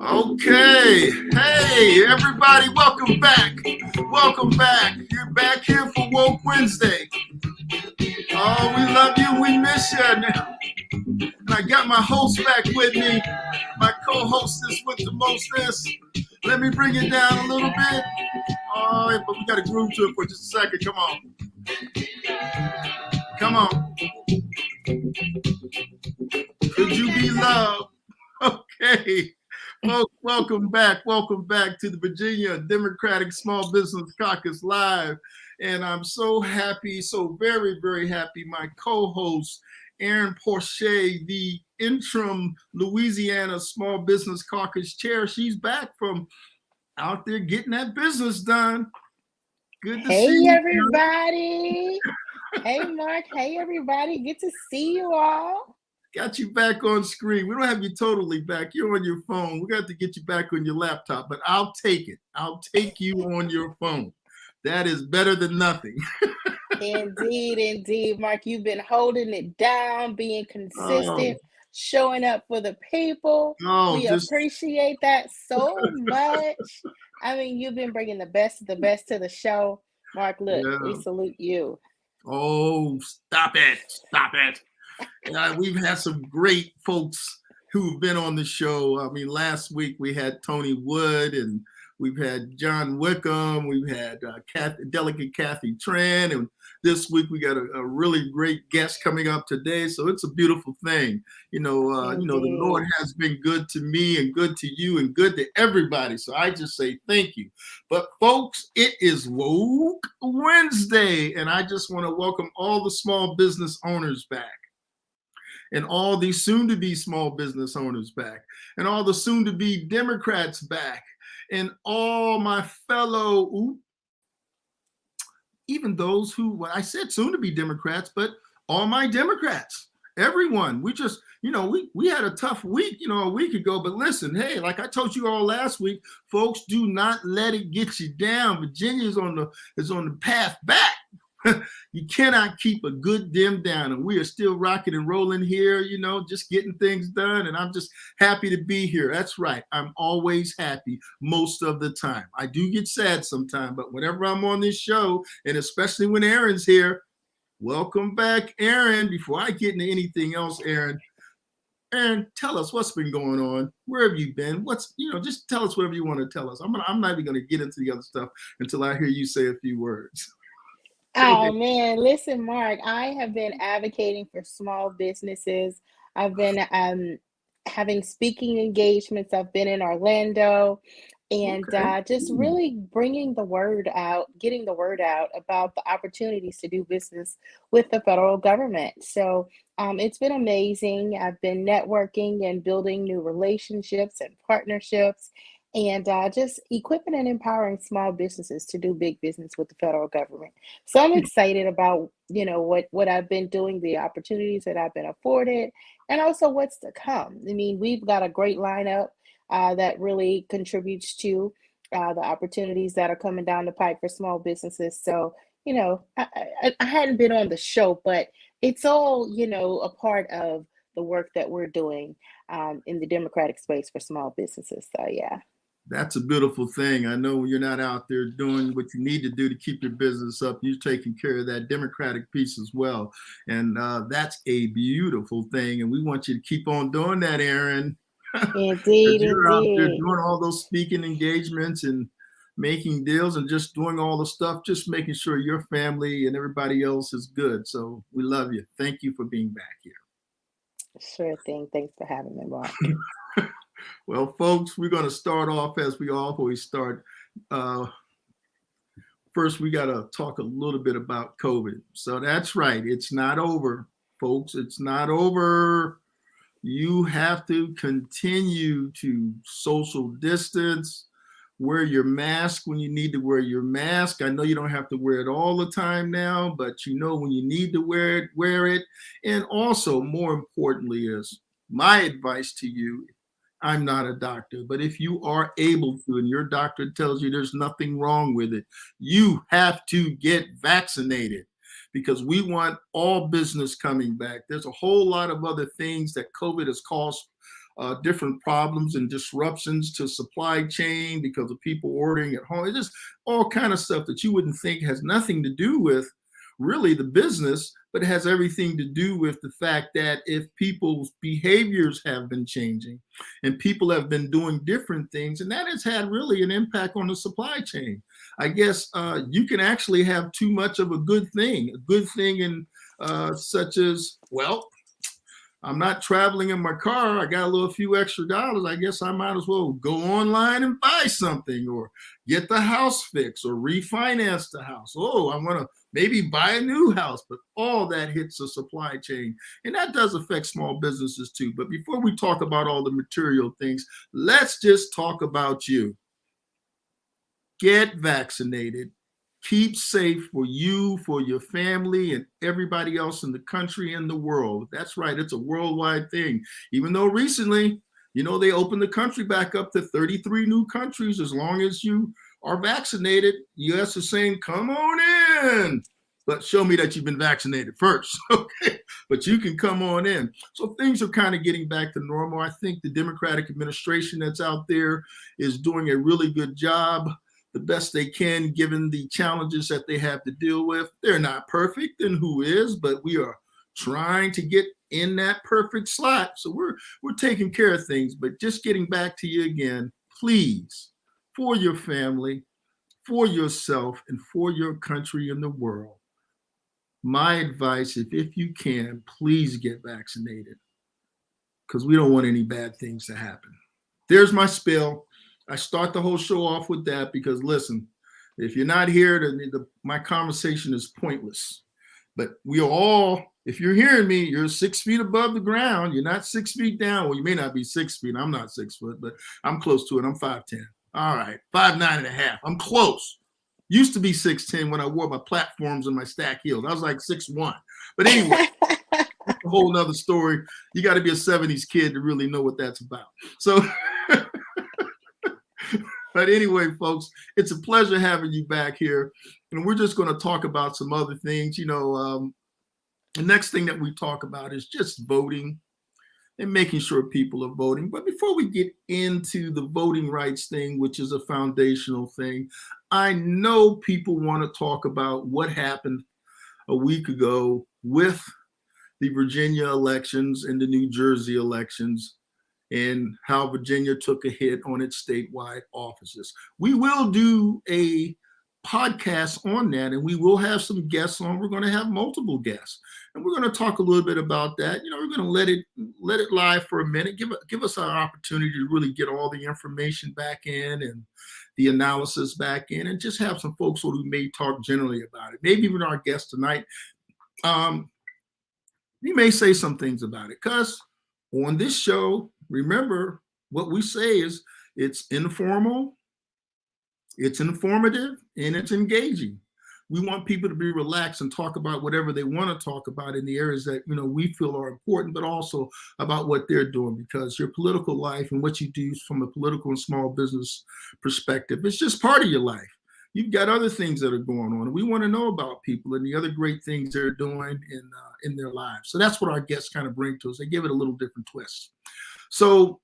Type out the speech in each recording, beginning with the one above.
Okay. Hey, everybody, welcome back. Welcome back. You're back here for Woke Wednesday. Oh, we love you. We miss you. And I got my host back with me, my co-hostess with the mostest. Let me bring it down a little bit. All right, but we got to groove to it for just a second. Come on. Come on. Could you be loved? Okay. Folks, welcome back. Welcome back to the Virginia Democratic Small Business Caucus Live. And I'm so happy, so very, very happy. My co-host, Aaron Porcher, the interim Louisiana Small Business Caucus chair. She's back from out there getting that business done. Good to see you. Hey, everybody. Hey, Mark. Hey, everybody. Good to see you all. Got you back on screen. We don't have you totally back. You're on your phone. We got to get you back on your laptop, but I'll take it. I'll take you on your phone. That is better than nothing. Indeed, indeed, Mark. You've been holding it down, being consistent, showing up for the people. We appreciate that so much. I mean, you've been bringing the best of the best to the show. Mark, look, we salute you. Oh, stop it. Stop it. We've had some great folks who've been on the show. I mean, last week we had Tony Wood, and we've had John Wickham. We've had Delegate Kathy Tran, and this week we got a really great guest coming up today. So it's a beautiful thing. The Lord has been good to me and good to you and good to everybody. So I just say thank you. But folks, it is Woke Wednesday, and I just want to welcome all the small business owners back. And all the soon-to-be small business owners back, and all the soon-to-be Democrats back, and all my fellow, even those who, well, I said soon-to-be Democrats, but all my Democrats, everyone. We just, we had a tough week, a week ago, but listen, hey, like I told you all last week, folks, do not let it get you down. Virginia is on the path back. You cannot keep a good dim down, and we are still rocking and rolling here, just getting things done, and I'm just happy to be here. That's right. I'm always happy most of the time. I do get sad sometimes, but whenever I'm on this show, and especially when Aaron's here, welcome back, Aaron. Before I get into anything else, Aaron, tell us what's been going on. Where have you been? Just tell us whatever you want to tell us. I'm not even going to get into the other stuff until I hear you say a few words. Oh, man. Listen, Mark, I have been advocating for small businesses. I've been having speaking engagements. I've been in Orlando and just really bringing the word out, getting the word out about the opportunities to do business with the federal government. So it's been amazing. I've been networking and building new relationships and partnerships, and just equipping and empowering small businesses to do big business with the federal government. So I'm excited about, what I've been doing, the opportunities that I've been afforded, and also what's to come. I mean, we've got a great lineup that really contributes to the opportunities that are coming down the pipe for small businesses. So, I hadn't been on the show, but it's all, a part of the work that we're doing in the Democratic space for small businesses. So, yeah. That's a beautiful thing. I know when you're not out there doing what you need to do to keep your business up, you're taking care of that Democratic piece as well. And that's a beautiful thing. And we want you to keep on doing that, Aaron. Indeed, you're out there doing all those speaking engagements and making deals and just doing all the stuff, just making sure your family and everybody else is good. So we love you. Thank you for being back here. Sure thing. Thanks for having me, Mark. Well, folks, we're going to start off as we always start. First, we got to talk a little bit about COVID. So that's right. It's not over, folks. It's not over. You have to continue to social distance, wear your mask when you need to wear your mask. I know you don't have to wear it all the time now, but when you need to wear it. And also, more importantly, is my advice to you. I'm not a doctor, but if you are able to, and your doctor tells you there's nothing wrong with it, you have to get vaccinated, because we want all business coming back. There's a whole lot of other things that COVID has caused different problems and disruptions to supply chain because of people ordering at home. It's just all kind of stuff that you wouldn't think has nothing to do with really the business, but it has everything to do with the fact that if people's behaviors have been changing and people have been doing different things, and that has had really an impact on the supply chain. I guess you can actually have too much of a good thing in such as, well, I'm not traveling in my car. I got a few extra dollars. I guess I might as well go online and buy something or get the house fixed or refinance the house. Oh, I want to maybe buy a new house, but all that hits the supply chain. And that does affect small businesses too. But before we talk about all the material things, let's just talk about you. Get vaccinated. Keep safe for you, for your family, and everybody else in the country and the world. That's right. It's a worldwide thing. Even though recently, they opened the country back up to 33 new countries. As long as you are vaccinated, US is saying, come on in. But show me that you've been vaccinated first. Okay. But you can come on in. So things are kind of getting back to normal. I think the Democratic administration that's out there is doing a really good job, the best they can, given the challenges that they have to deal with. They're not perfect, and who is, but we are trying to get in that perfect slot. So we're taking care of things. But just getting back to you again, please, for your family, for yourself, and for your country and the world, my advice, if you can, please get vaccinated, because we don't want any bad things to happen. There's my spill. I start the whole show off with that because, listen, if you're not here, my conversation is pointless. But we are all, if you're hearing me, you're 6 feet above the ground. You're not 6 feet down. Well, you may not be 6 feet. I'm not 6 foot, but I'm close to it. I'm 5'10". All right, 5'9.5". I'm close. Used to be 6'10" when I wore my platforms and my stack heels. I was like 6'1". But anyway, that's a whole nother story. You got to be a 70s kid to really know what that's about. So... But anyway, folks, it's a pleasure having you back here. And we're just going to talk about some other things. The next thing that we talk about is just voting and making sure people are voting. But before we get into the voting rights thing, which is a foundational thing, I know people want to talk about what happened a week ago with the Virginia elections and the New Jersey elections, and how Virginia took a hit on its statewide offices. We will do a podcast on that, and we will have some guests on. We're going to have multiple guests, and we're going to talk a little bit about that. We're going to let it lie for a minute, give us our opportunity to really get all the information back in and the analysis back in, and just have some folks who may talk generally about it. Maybe even our guest tonight, he may say some things about it, because on this show, remember, what we say is it's informal, it's informative, and it's engaging. We want people to be relaxed and talk about whatever they want to talk about in the areas that we feel are important, but also about what they're doing, because your political life and what you do from a political and small business perspective, it's just part of your life. You've got other things that are going on, and we want to know about people and the other great things they're doing in their lives. So that's what our guests kind of bring to us. They give it a little different twist. So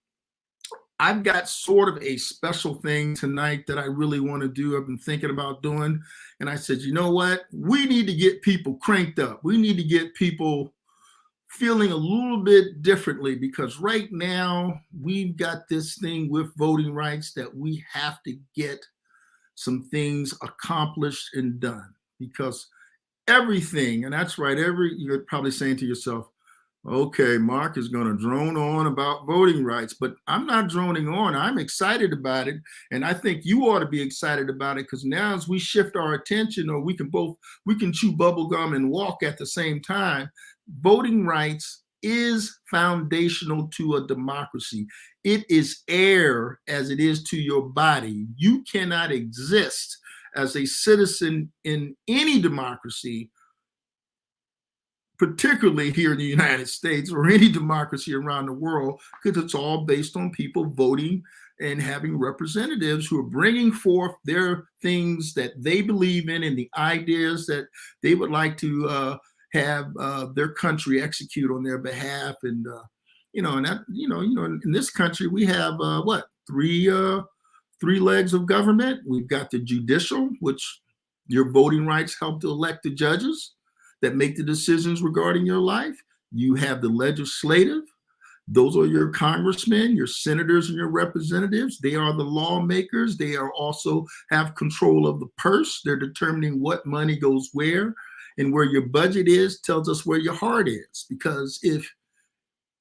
I've got sort of a special thing tonight that I really want to do. I've been thinking about doing, and I said, you know what? We need to get people cranked up. We need to get people feeling a little bit differently, because right now we've got this thing with voting rights that we have to get some things accomplished and done, because everything, and that's right, you're probably saying to yourself, okay, Mark is going to drone on about voting rights, but I'm not droning on. I'm excited about it. And I think you ought to be excited about it, because now as we shift our attention, or we can chew bubble gum and walk at the same time, voting rights is foundational to a democracy. It is air as it is to your body. You cannot exist as a citizen in any democracy, particularly here in the United States, or any democracy around the world, because it's all based on people voting and having representatives who are bringing forth their things that they believe in and the ideas that they would like to have their country execute on their behalf. And And that, in this country, we have three legs of government. We've got the judicial, which your voting rights help to elect the judges that make the decisions regarding your life. You have the legislative. Those are your congressmen, your senators, and your representatives. They are the lawmakers. They are also have control of the purse. They're determining what money goes where, and where your budget is tells us where your heart is. Because if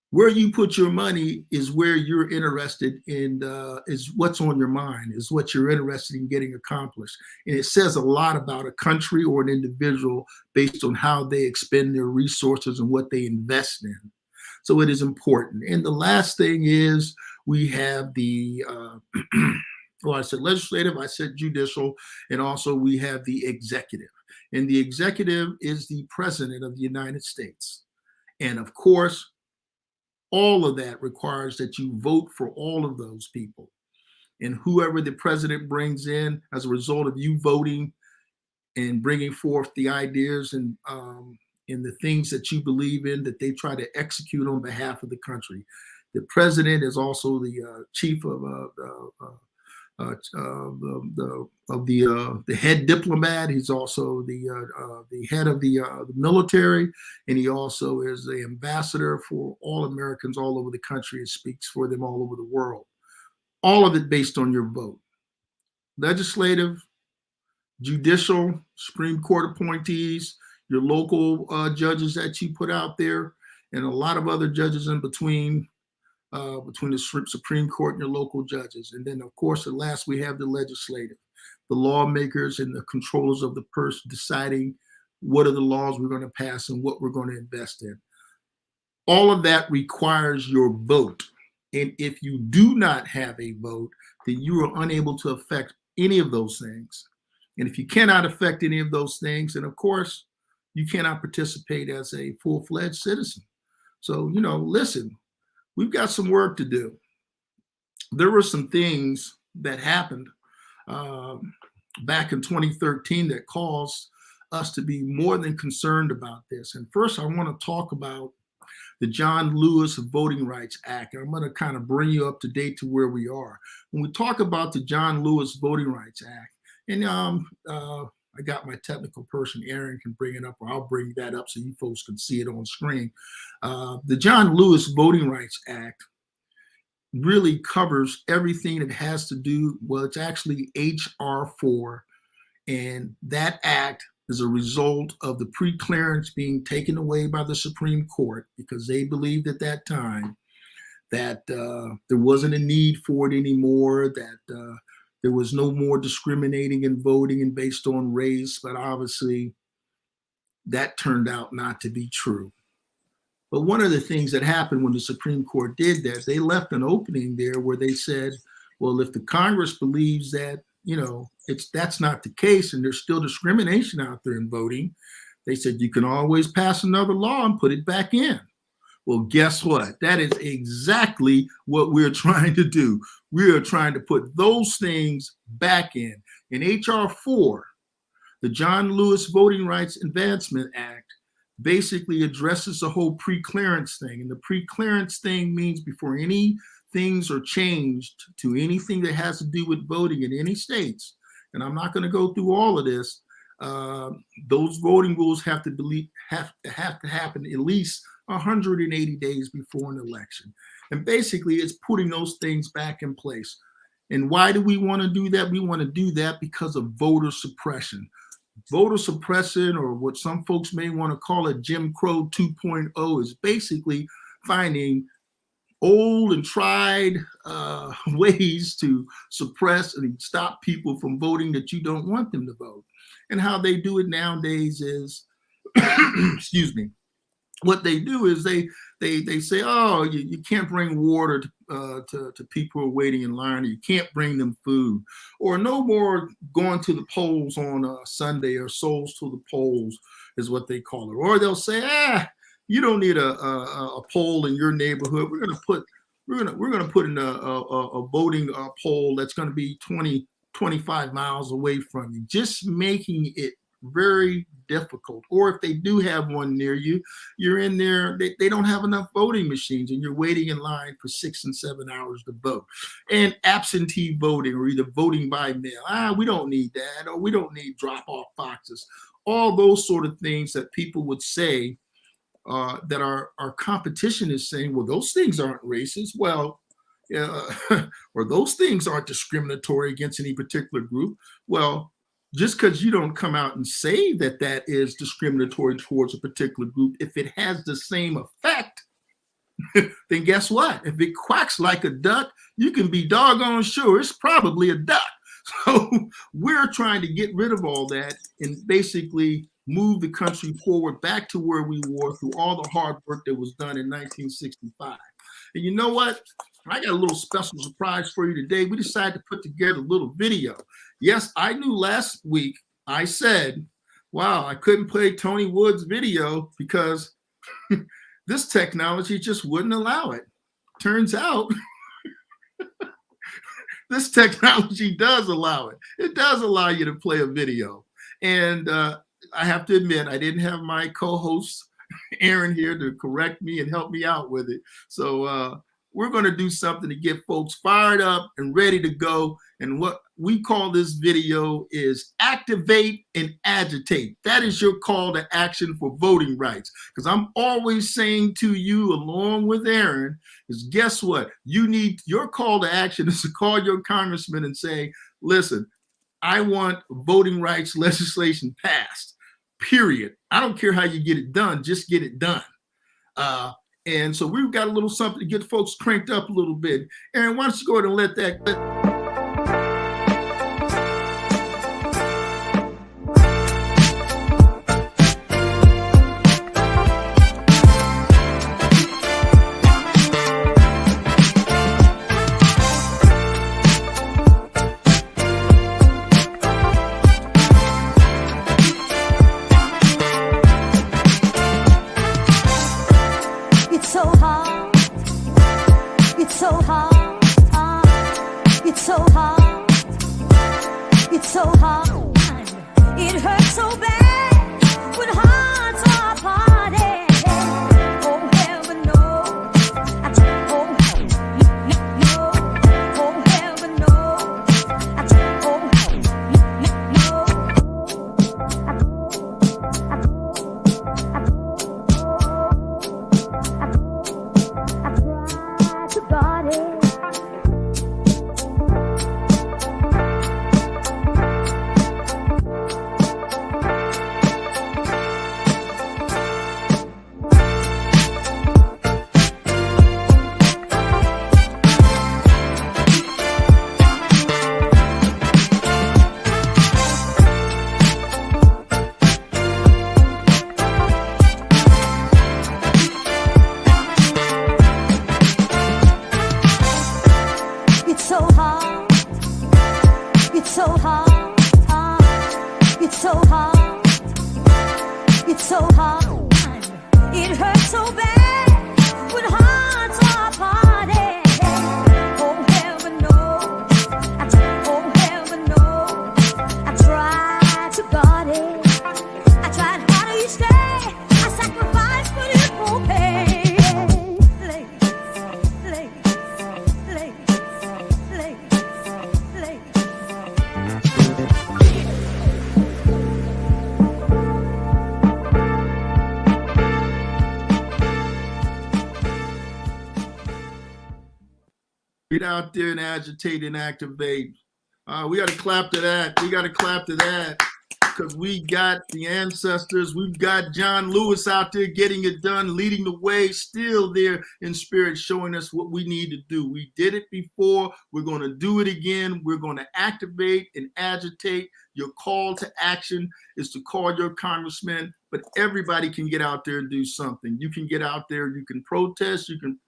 where you put your money is where you're interested in, is what's on your mind, is what you're interested in getting accomplished. And it says a lot about a country or an individual based on how they expend their resources and what they invest in. So it is important. And the last thing is we have the, well, I said legislative, I said judicial, and also we have the executive. And the executive is the president of the United States. And of course, all of that requires that you vote for all of those people. And whoever the president brings in as a result of you voting and bringing forth the ideas and the things that you believe in, that they try to execute on behalf of the country. The president is also the chief of the head diplomat. He's also the head of the military, and he also is the ambassador for all Americans all over the country and speaks for them all over the world. All of it based on your vote. Legislative, judicial, Supreme Court appointees, your local judges that you put out there, and a lot of other judges in between the Supreme Court and your local judges. And then, of course, at last, we have the legislative, the lawmakers and the controllers of the purse deciding what are the laws we're going to pass and what we're going to invest in. All of that requires your vote. And if you do not have a vote, then you are unable to affect any of those things. And if you cannot affect any of those things, then, of course, you cannot participate as a full-fledged citizen. So, listen, we've got some work to do. There were some things that happened back in 2013 that caused us to be more than concerned about this. And first, I want to talk about the John Lewis Voting Rights Act. And I'm going to kind of bring you up to date to where we are. When we talk about the John Lewis Voting Rights Act, and I got my technical person, Aaron, can bring it up, or I'll bring that up so you folks can see it on screen. The John Lewis Voting Rights Act really covers everything that has to do, well, it's actually HR 4, and that act is a result of the pre-clearance being taken away by the Supreme Court because they believed at that time that there wasn't a need for it anymore, that there was no more discriminating and voting and based on race, but obviously that turned out not to be true. But one of the things that happened when the Supreme Court did that, they left an opening there where they said, well, if the Congress believes that, that's not the case and there's still discrimination out there in voting, they said you can always pass another law and put it back in. Well, guess what? That is exactly what we're trying to do. We are trying to put those things back in. In HR 4, the John Lewis Voting Rights Advancement Act basically addresses the whole pre-clearance thing. And the pre-clearance thing means before any things are changed to anything that has to do with voting in any states, and I'm not going to go through all of this, those voting rules have to happen at least 180 days before an election. And basically, it's putting those things back in place. And why do we want to do that? We want to do that because of voter suppression. Voter suppression, or what some folks may want to call it Jim Crow 2.0, is basically finding old and tried ways to suppress and stop people from voting that you don't want them to vote. And how they do it nowadays is, excuse me, what they do is they say, oh, you can't bring water to people who are waiting in line, or you can't bring them food, or no more going to the polls on a Sunday, or souls to the polls is what they call it. Or they'll say, you don't need a poll in your neighborhood. We're gonna put in a voting poll that's going to be 25 miles away from you, just making it very difficult. Or if they do have one near you, you're in there, they don't have enough voting machines and you're waiting in line for 6 and 7 hours to vote. And absentee voting, or either voting by mail. We don't need that, or we don't need drop-off boxes. All those sort of things that people would say that our competition is saying, well, those things aren't racist. Well, or those things aren't discriminatory against any particular group. Well, just because you don't come out and say that that is discriminatory towards a particular group, if it has the same effect, then guess what? If it quacks like a duck, you can be doggone sure it's probably a duck. So we're trying to get rid of all that and basically move the country forward back to where we were through all the hard work that was done in 1965. And you know what? I got a little special surprise for you today. We decided to put together a little video. Yes, I knew last week I said, wow, I couldn't play Tony Wood's video because this technology just wouldn't allow it. Turns out this technology does allow it. It does allow you to play a video. And I have to admit, I didn't have my co-host Aaron here to correct me and help me out with it. So we're going to do something to get folks fired up and ready to go. And what we call this video is activate and agitate. That is your call to action for voting rights. Because I'm always saying to you, along with Aaron, is guess what? You need, your call to action is to call your congressman and say, listen, I want voting rights legislation passed, period. I don't care how you get it done, just get it done. And so we've got a little something to get folks cranked up a little bit. Aaron, why don't you go ahead and let that... Get out there and agitate and activate. We got to clap to that. We got to clap to that because we got the ancestors. We've got John Lewis out there getting it done, leading the way, still there in spirit, showing us what we need to do. We did it before. We're going to do it again. We're going to activate and agitate. Your call to action is to call your congressman, but everybody can get out there and do something. You can get out there. You can protest. You can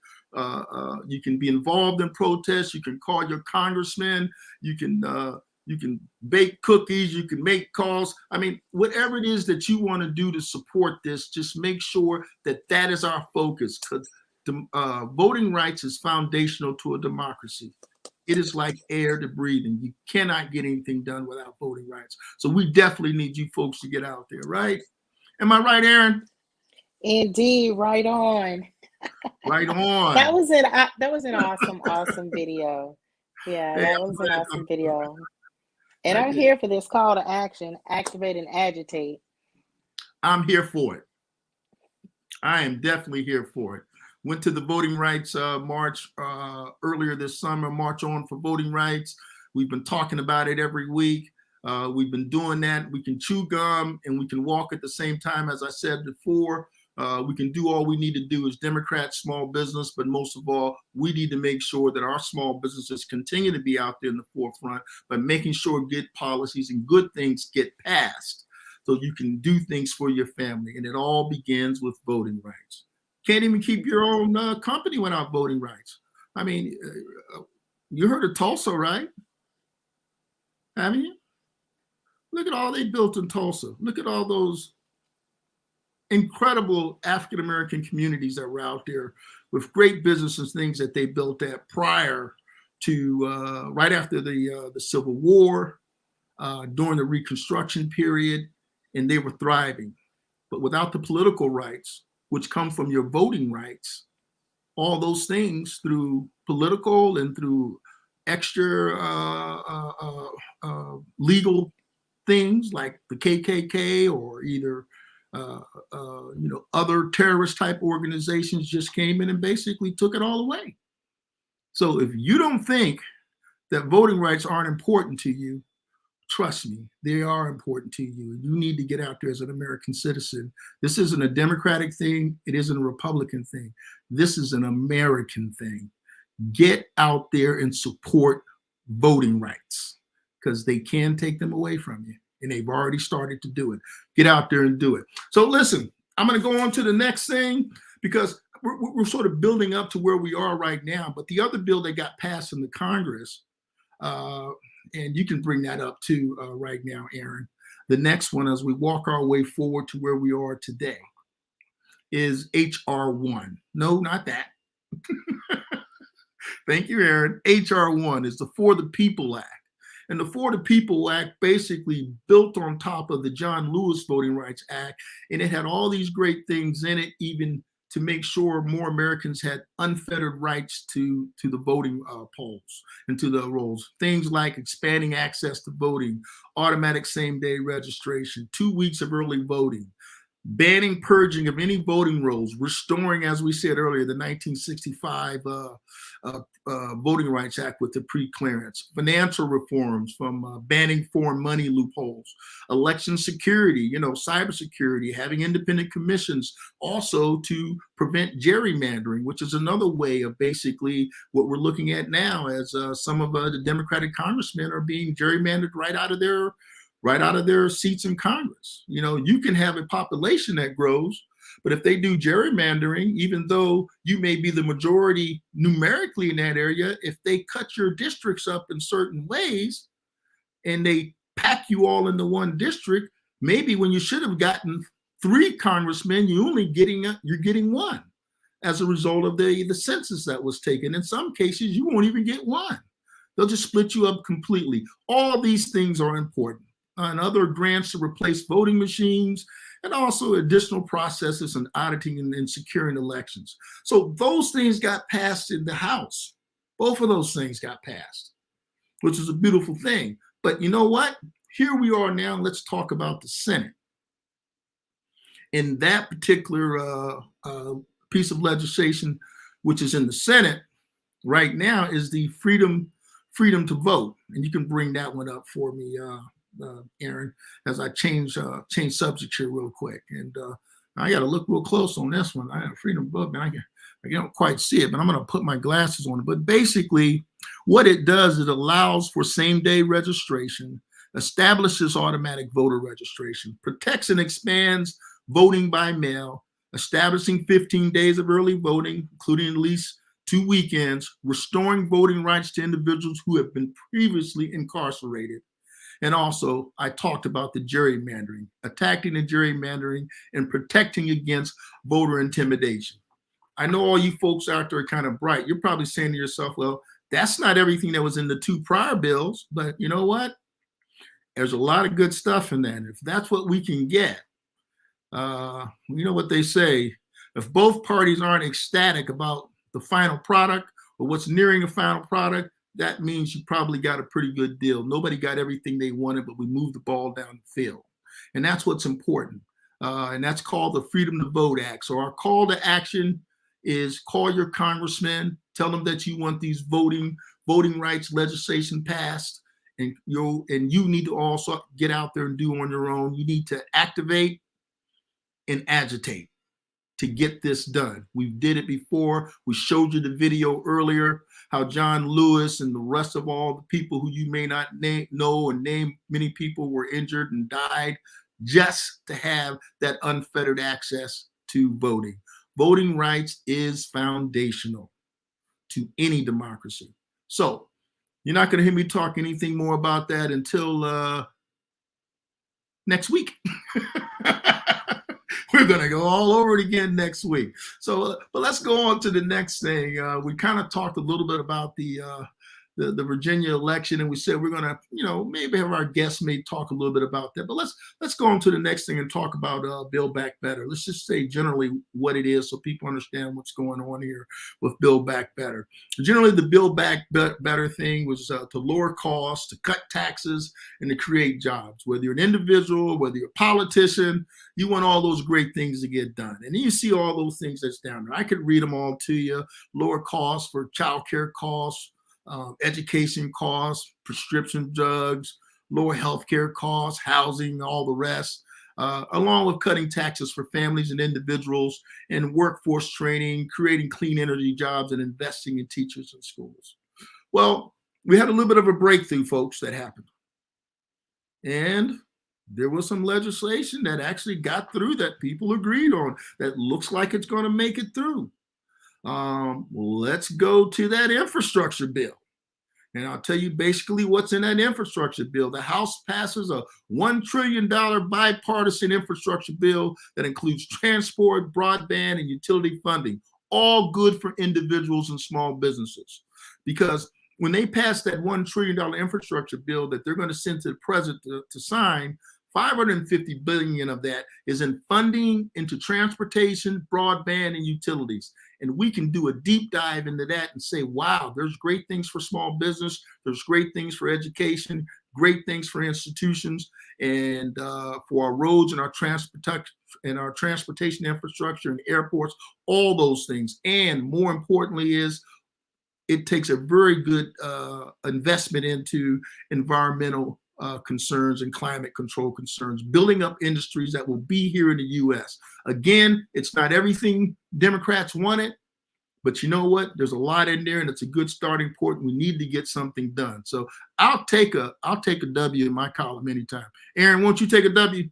be involved in protests. You can call your congressman. You can bake cookies. You can make calls. I mean, whatever it is that you want to do to support this, just make sure that that is our focus, because voting rights is foundational to a democracy. It is like air to breathe, and you cannot get anything done without voting rights. So we definitely need you folks to get out there, right? Am I right, Aaron? Indeed, right on. Right on. That was an awesome video. Yeah, Hey, that I'm was an glad. awesome video. And I I'm did. here for this call to action, activate and agitate. I'm here for it. I am definitely here for it. Went to the voting rights march earlier this summer, March On for Voting Rights. We've been talking about it every week. We've been doing that. We can chew gum and we can walk at the same time. As I said before, we can do all we need to do as Democrats, small business, but most of all, we need to make sure that our small businesses continue to be out there in the forefront by making sure good policies and good things get passed so you can do things for your family. And it all begins with voting rights. Can't even keep your own company without voting rights. I mean, you heard of Tulsa, right? Haven't you? Look at all they built in Tulsa. Look at all those incredible African-American communities that were out there with great businesses, things that they built at prior to right after the Civil War, during the Reconstruction period, and they were thriving. But without the political rights, which come from your voting rights, all those things through political and through extra legal things like the KKK or either other terrorist type organizations just came in and basically took it all away. So if you don't think that voting rights aren't important to you, trust me, they are important to you. You need to get out there as an American citizen. This isn't a Democratic thing. It isn't a Republican thing. This is an American thing. Get out there and support voting rights because they can take them away from you. And they've already started to do it. Get out there and do it. So listen, I'm going to go on to the next thing because we're sort of building up to where we are right now. But the other bill that got passed in the Congress, and you can bring that up too right now, Aaron. The next one, as we walk our way forward to where we are today, is H.R. 1. No, not that. Thank you, Aaron. H.R. 1 is the For the People Act. And the For the People Act basically built on top of the John Lewis Voting Rights Act. And it had all these great things in it, even to make sure more Americans had unfettered rights to the voting polls and to the rolls. Things like expanding access to voting, automatic same-day registration, 2 weeks of early voting, banning purging of any voting rolls, restoring, as we said earlier, the 1965 Voting Rights Act with the pre-clearance, financial reforms from banning foreign money loopholes, election security, cybersecurity, having independent commissions, also to prevent gerrymandering, which is another way of basically what we're looking at now as some of the Democratic congressmen are being gerrymandered right out of their seats in Congress. You can have a population that grows, but if they do gerrymandering, even though you may be the majority numerically in that area, if they cut your districts up in certain ways and they pack you all into one district, maybe when you should have gotten 3 congressmen, you're getting 1 as a result of the census that was taken. In some cases, you won't even get 1. They'll just split you up completely. All these things are important. And other grants to replace voting machines, and also additional processes and auditing and securing elections. So those things got passed in the House. Both of those things got passed, which is a beautiful thing. But you know what? Here we are now. Let's talk about the Senate. In that particular piece of legislation, which is in the Senate right now, is the freedom to vote. And you can bring that one up for me, Aaron, as I change subject here real quick. And I got to look real close on this one. I have freedom to vote, man. I don't quite see it, but I'm going to put my glasses on it. But basically, what it does, it allows for same-day registration, establishes automatic voter registration, protects and expands voting by mail, establishing 15 days of early voting, including at least 2 weekends, restoring voting rights to individuals who have been previously incarcerated. And also, I talked about the gerrymandering, attacking the gerrymandering and protecting against voter intimidation. I know all you folks out there are kind of bright. You're probably saying to yourself, well, That's not everything that was in the 2 prior bills, but you know what? There's a lot of good stuff in that. If that's what we can get, you know what they say, if both parties aren't ecstatic about the final product or what's nearing a final product, that means you probably got a pretty good deal. Nobody got everything they wanted, but we moved the ball down the field. And that's what's important. And that's called the Freedom to Vote Act. So our call to action is call your congressman, tell them that you want these voting rights legislation passed, and you need to also get out there and do on your own. You need to activate and agitate to get this done. We did it before. We showed you the video earlier, how John Lewis and the rest of all the people who you may not know and name, many people were injured and died just to have that unfettered access to voting. Voting rights is foundational to any democracy. So you're not going to hear me talk anything more about that until next week. We're going to go all over it again next week. So, but let's go on to the next thing. We kind of talked a little bit about the Virginia election, and we said we're going to, maybe have our guests may talk a little bit about that. But let's go on to the next thing and talk about Build Back Better. Let's just say generally what it is so people understand what's going on here with Build Back Better. Generally, the Build Back Better thing was to lower costs, to cut taxes, and to create jobs. Whether you're an individual, whether you're a politician, you want all those great things to get done. And you see all those things that's down there. I could read them all to you. Lower costs for childcare costs, education costs, prescription drugs, lower healthcare costs, housing, all the rest, along with cutting taxes for families and individuals, and workforce training, creating clean energy jobs, and investing in teachers and schools. Well, we had a little bit of a breakthrough, folks, that happened. And there was some legislation that actually got through that people agreed on that looks like it's going to make it through. Let's go to that infrastructure bill. And I'll tell you basically what's in that infrastructure bill. The House passes a $1 trillion bipartisan infrastructure bill that includes transport, broadband, and utility funding, all good for individuals and small businesses. Because when they pass that $1 trillion infrastructure bill that they're going to send to the president to sign, $550 billion of that is in funding into transportation, broadband, and utilities. And we can do a deep dive into that and say, wow, there's great things for small business. There's great things for education, great things for institutions, and for our roads and our transportation infrastructure and airports, all those things. And more importantly is it takes a very good investment into environmental concerns and climate control concerns, building up industries that will be here in the U.S. Again, it's not everything Democrats wanted, but you know what? There's a lot in there, and it's a good starting point. We need to get something done. So I'll take a W in my column anytime. Aaron, won't you take a W?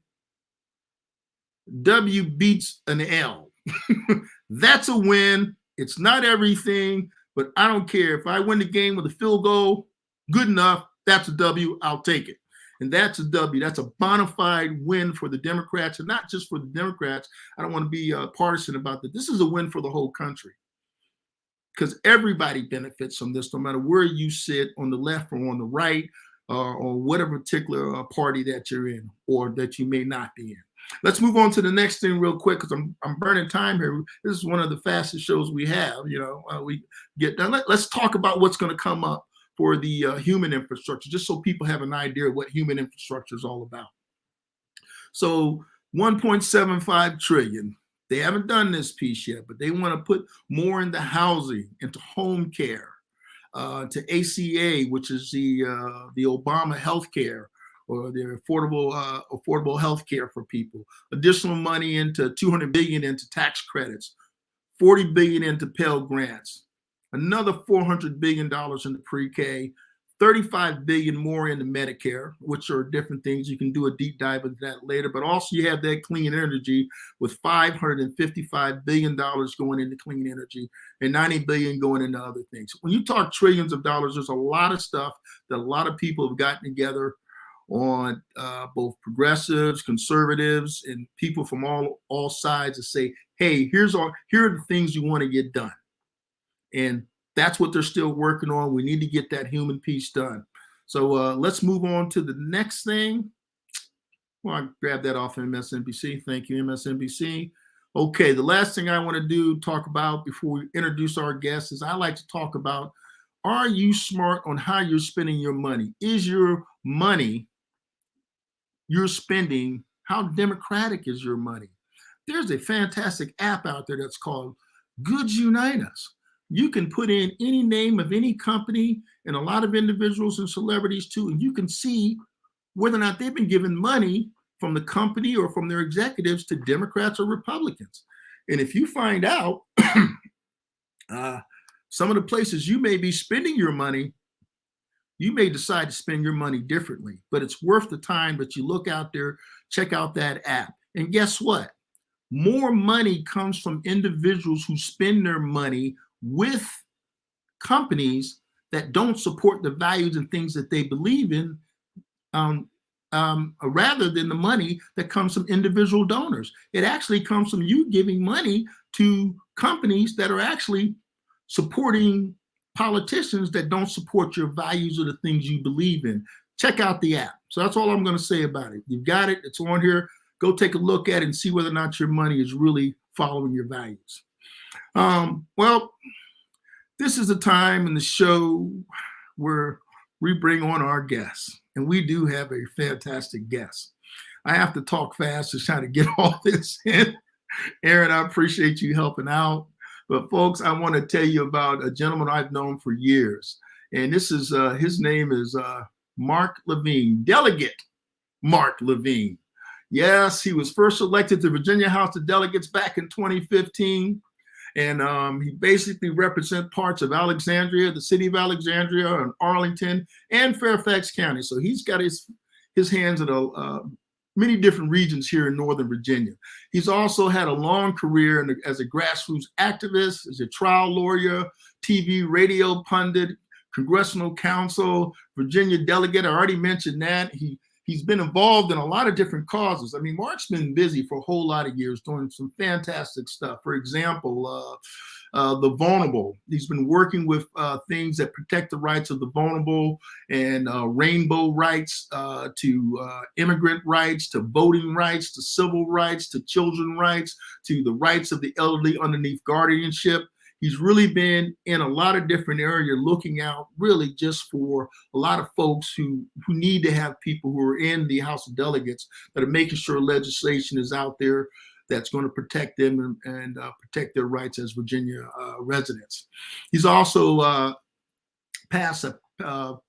W beats an L. That's a win. It's not everything, but I don't care. If I win the game with a field goal, good enough. That's a W. I'll take it. And that's a W. That's a bona fide win for the Democrats, and not just for the Democrats. I don't want to be partisan about that. This is a win for the whole country because everybody benefits from this, no matter where you sit, on the left or on the right, or whatever particular party that you're in or that you may not be in. Let's move on to the next thing real quick because I'm burning time here. This is one of the fastest shows we have. We get done. Let's talk about what's going to come up for the human infrastructure, just so people have an idea of what human infrastructure is all about. So 1.75 trillion. They haven't done this piece yet, but they want to put more into housing, into home care, to ACA, which is the Obama health care, or the affordable health care for people. Additional money into $200 billion into tax credits, $40 billion into Pell Grants, another $400 billion into pre-K, $35 billion more into Medicare, which are different things. You can do a deep dive into that later. But also you have that clean energy with $555 billion going into clean energy and $90 billion going into other things. When you talk trillions of dollars, there's a lot of stuff that a lot of people have gotten together on, both progressives, conservatives, and people from all sides to say, hey, here are the things you want to get done. And That's what they're still working on. We need to get that human piece done. So let's move on to the next thing. Well, I grabbed that off MSNBC. Thank you, MSNBC. Okay, the last thing I want to talk about before we introduce our guests is I like to talk about, are you smart on how you're spending your money? Is your money you're spending, how democratic is your money? There's a fantastic app out there that's called Goods Unite Us. You can put in any name of any company and a lot of individuals and celebrities too, and you can see whether or not they've been given money from the company or from their executives to Democrats or Republicans. And if you find out some of the places you may be spending your money, you may decide to spend your money differently, but it's worth the time that you look out there, check out that app. And guess what? More money comes from individuals who spend their money with companies that don't support the values and things that they believe in, rather than the money that comes from individual donors. It actually comes from you giving money to companies that are actually supporting politicians that don't support your values or the things you believe in. Check out the app. So that's all I'm going to say about it. You've got it. It's on here. Go take a look at it and see whether or not your money is really following your values. Well, this is a time in the show where we bring on our guests, and we do have a fantastic guest. I have to talk fast to try to get all this in. Aaron, I appreciate you helping out. But folks, I want to tell you about a gentleman I've known for years. And this is, his name is Mark Levine, Delegate Mark Levine. Yes, he was first elected to Virginia House of Delegates back in 2015. And he basically represents parts of Alexandria, the City of Alexandria, and Arlington and Fairfax County. So he's got his hands in many different regions here in Northern Virginia. He's also had a long career as a grassroots activist, as a trial lawyer, TV, radio pundit, Congressional Counsel, Virginia Delegate. I already mentioned that. He's been involved in a lot of different causes. I mean, Mark's been busy for a whole lot of years doing some fantastic stuff. For example, the vulnerable. He's been working with things that protect the rights of the vulnerable, and rainbow rights to immigrant rights, to voting rights, to civil rights, to children rights, to the rights of the elderly underneath guardianship. He's really been in a lot of different areas looking out really just for a lot of folks who need to have people who are in the House of Delegates that are making sure legislation is out there that's going to protect them and protect their rights as Virginia residents. He's also passed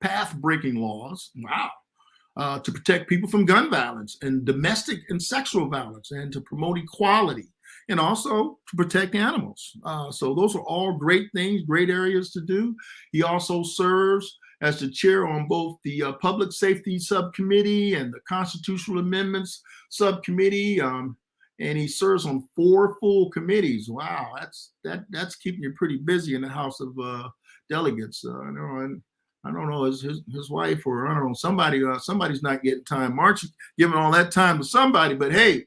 path-breaking laws, to protect people from gun violence and domestic and sexual violence, and to promote equality, and also to protect animals. So those are all great things, great areas to do. He also serves as the chair on both the Public Safety Subcommittee and the Constitutional Amendments Subcommittee. And he serves on 4 full committees. Wow, that's keeping you pretty busy in the House of Delegates. I don't know, his wife, or I don't know, somebody's not getting time. Mark's giving all that time to somebody, but hey,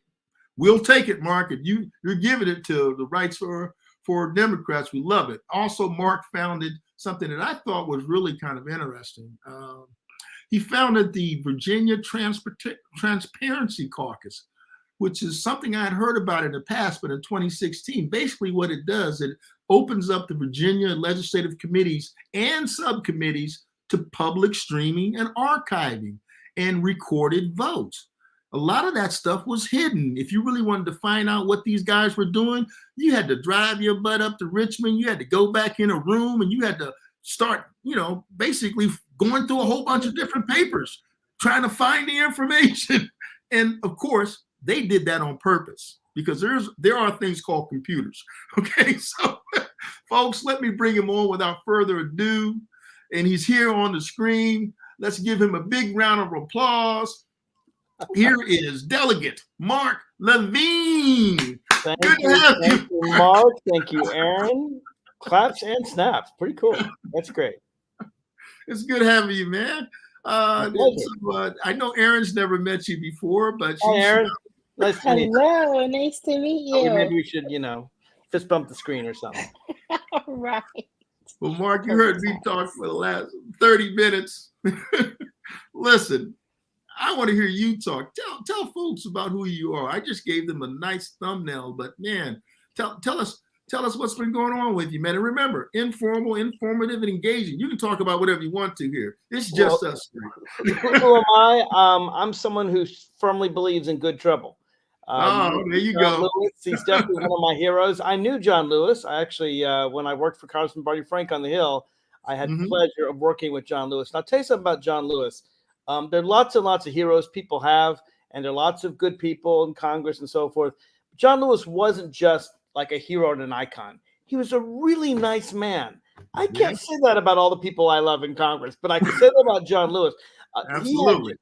we'll take it, Mark. If you're giving it to the rights for Democrats, we love it. Also, Mark founded something that I thought was really kind of interesting. He founded the Virginia Transparency Caucus, which is something I had heard about in the past, but in 2016, basically what it does, it opens up the Virginia legislative committees and subcommittees to public streaming and archiving and recorded votes. A lot of that stuff was hidden. If you really wanted to find out what these guys were doing, you had to drive your butt up to Richmond. You had to go back in a room, and you had to start, basically going through a whole bunch of different papers, trying to find the information. And of course, they did that on purpose, because there are things called computers. Okay, so folks, let me bring him on without further ado. And he's here on the screen. Let's give him a big round of applause. Here is Delegate Mark Levine. Thank you, Mark. Thank you, Aaron. Claps and snaps. Pretty cool. That's great. It's good having you, man. I know Aaron's never met you before, but hi, Aaron. Nice to meet you. Hello, nice to meet you. Maybe we should, fist bump the screen or something. Right. Well, Mark, you heard me talk for the last 30 minutes. Listen, I want to hear you talk. Tell folks about who you are. I just gave them a nice thumbnail, but man, tell us what's been going on with you, man. And remember, informal, informative, and engaging. You can talk about whatever you want to here. It's just us three. Who am I? I'm someone who firmly believes in good trouble. There you John go. Lewis, he's definitely one of my heroes. I knew John Lewis. I actually, when I worked for Congressman Barney Frank on the Hill, I had the pleasure of working with John Lewis. And I'll tell you something about John Lewis. There are lots and lots of heroes people have, and there are lots of good people in Congress and so forth. John Lewis wasn't just like a hero and an icon. He was a really nice man. I can't say that about all the people I love in Congress, but I can say that about John Lewis. Absolutely.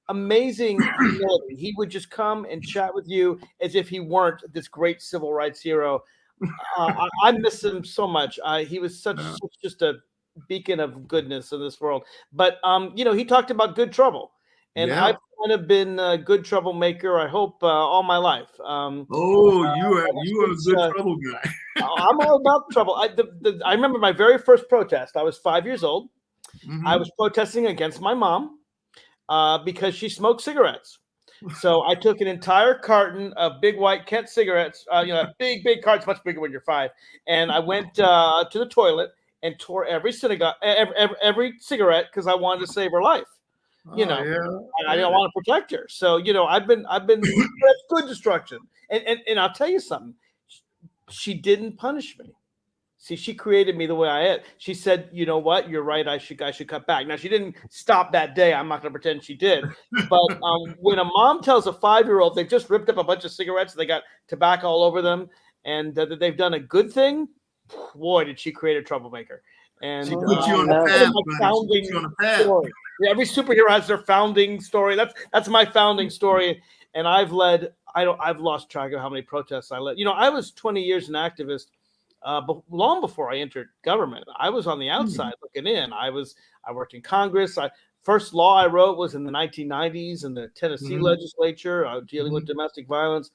Amazing humility. He would just come and chat with you as if he weren't this great civil rights hero. I miss him so much. He was such just a beacon of goodness in this world. But he talked about good trouble, and I've kind of been a good troublemaker, I hope, all my life. You are a good trouble guy. I'm all about trouble. I remember my very first protest. I was 5 years old. I was protesting against my mom because she smoked cigarettes. So I took an entire carton of big white Kent cigarettes, big cartons, much bigger when you're 5. And I went to the toilet and tore every cigarette because I wanted to save her life. I don't want to protect her. So, I've been that's good destruction. And I'll tell you something. She didn't punish me. See, she created me the way I am. She said, "You know what? You're right. I should cut back." Now, she didn't stop that day. I'm not going to pretend she did. But when a mom tells a 5-year-old they've just ripped up a bunch of cigarettes, they got tobacco all over them, and that they've done a good thing, boy, did she create a troublemaker. And she put you on the path. Story. Yeah, every superhero has their founding story. That's my founding story. And I've lost track of how many protests I led. I was 20 years an activist. But long before I entered government, I was on the outside looking in. I worked in Congress. First law I wrote was in the 1990s in the Tennessee legislature, dealing with domestic violence.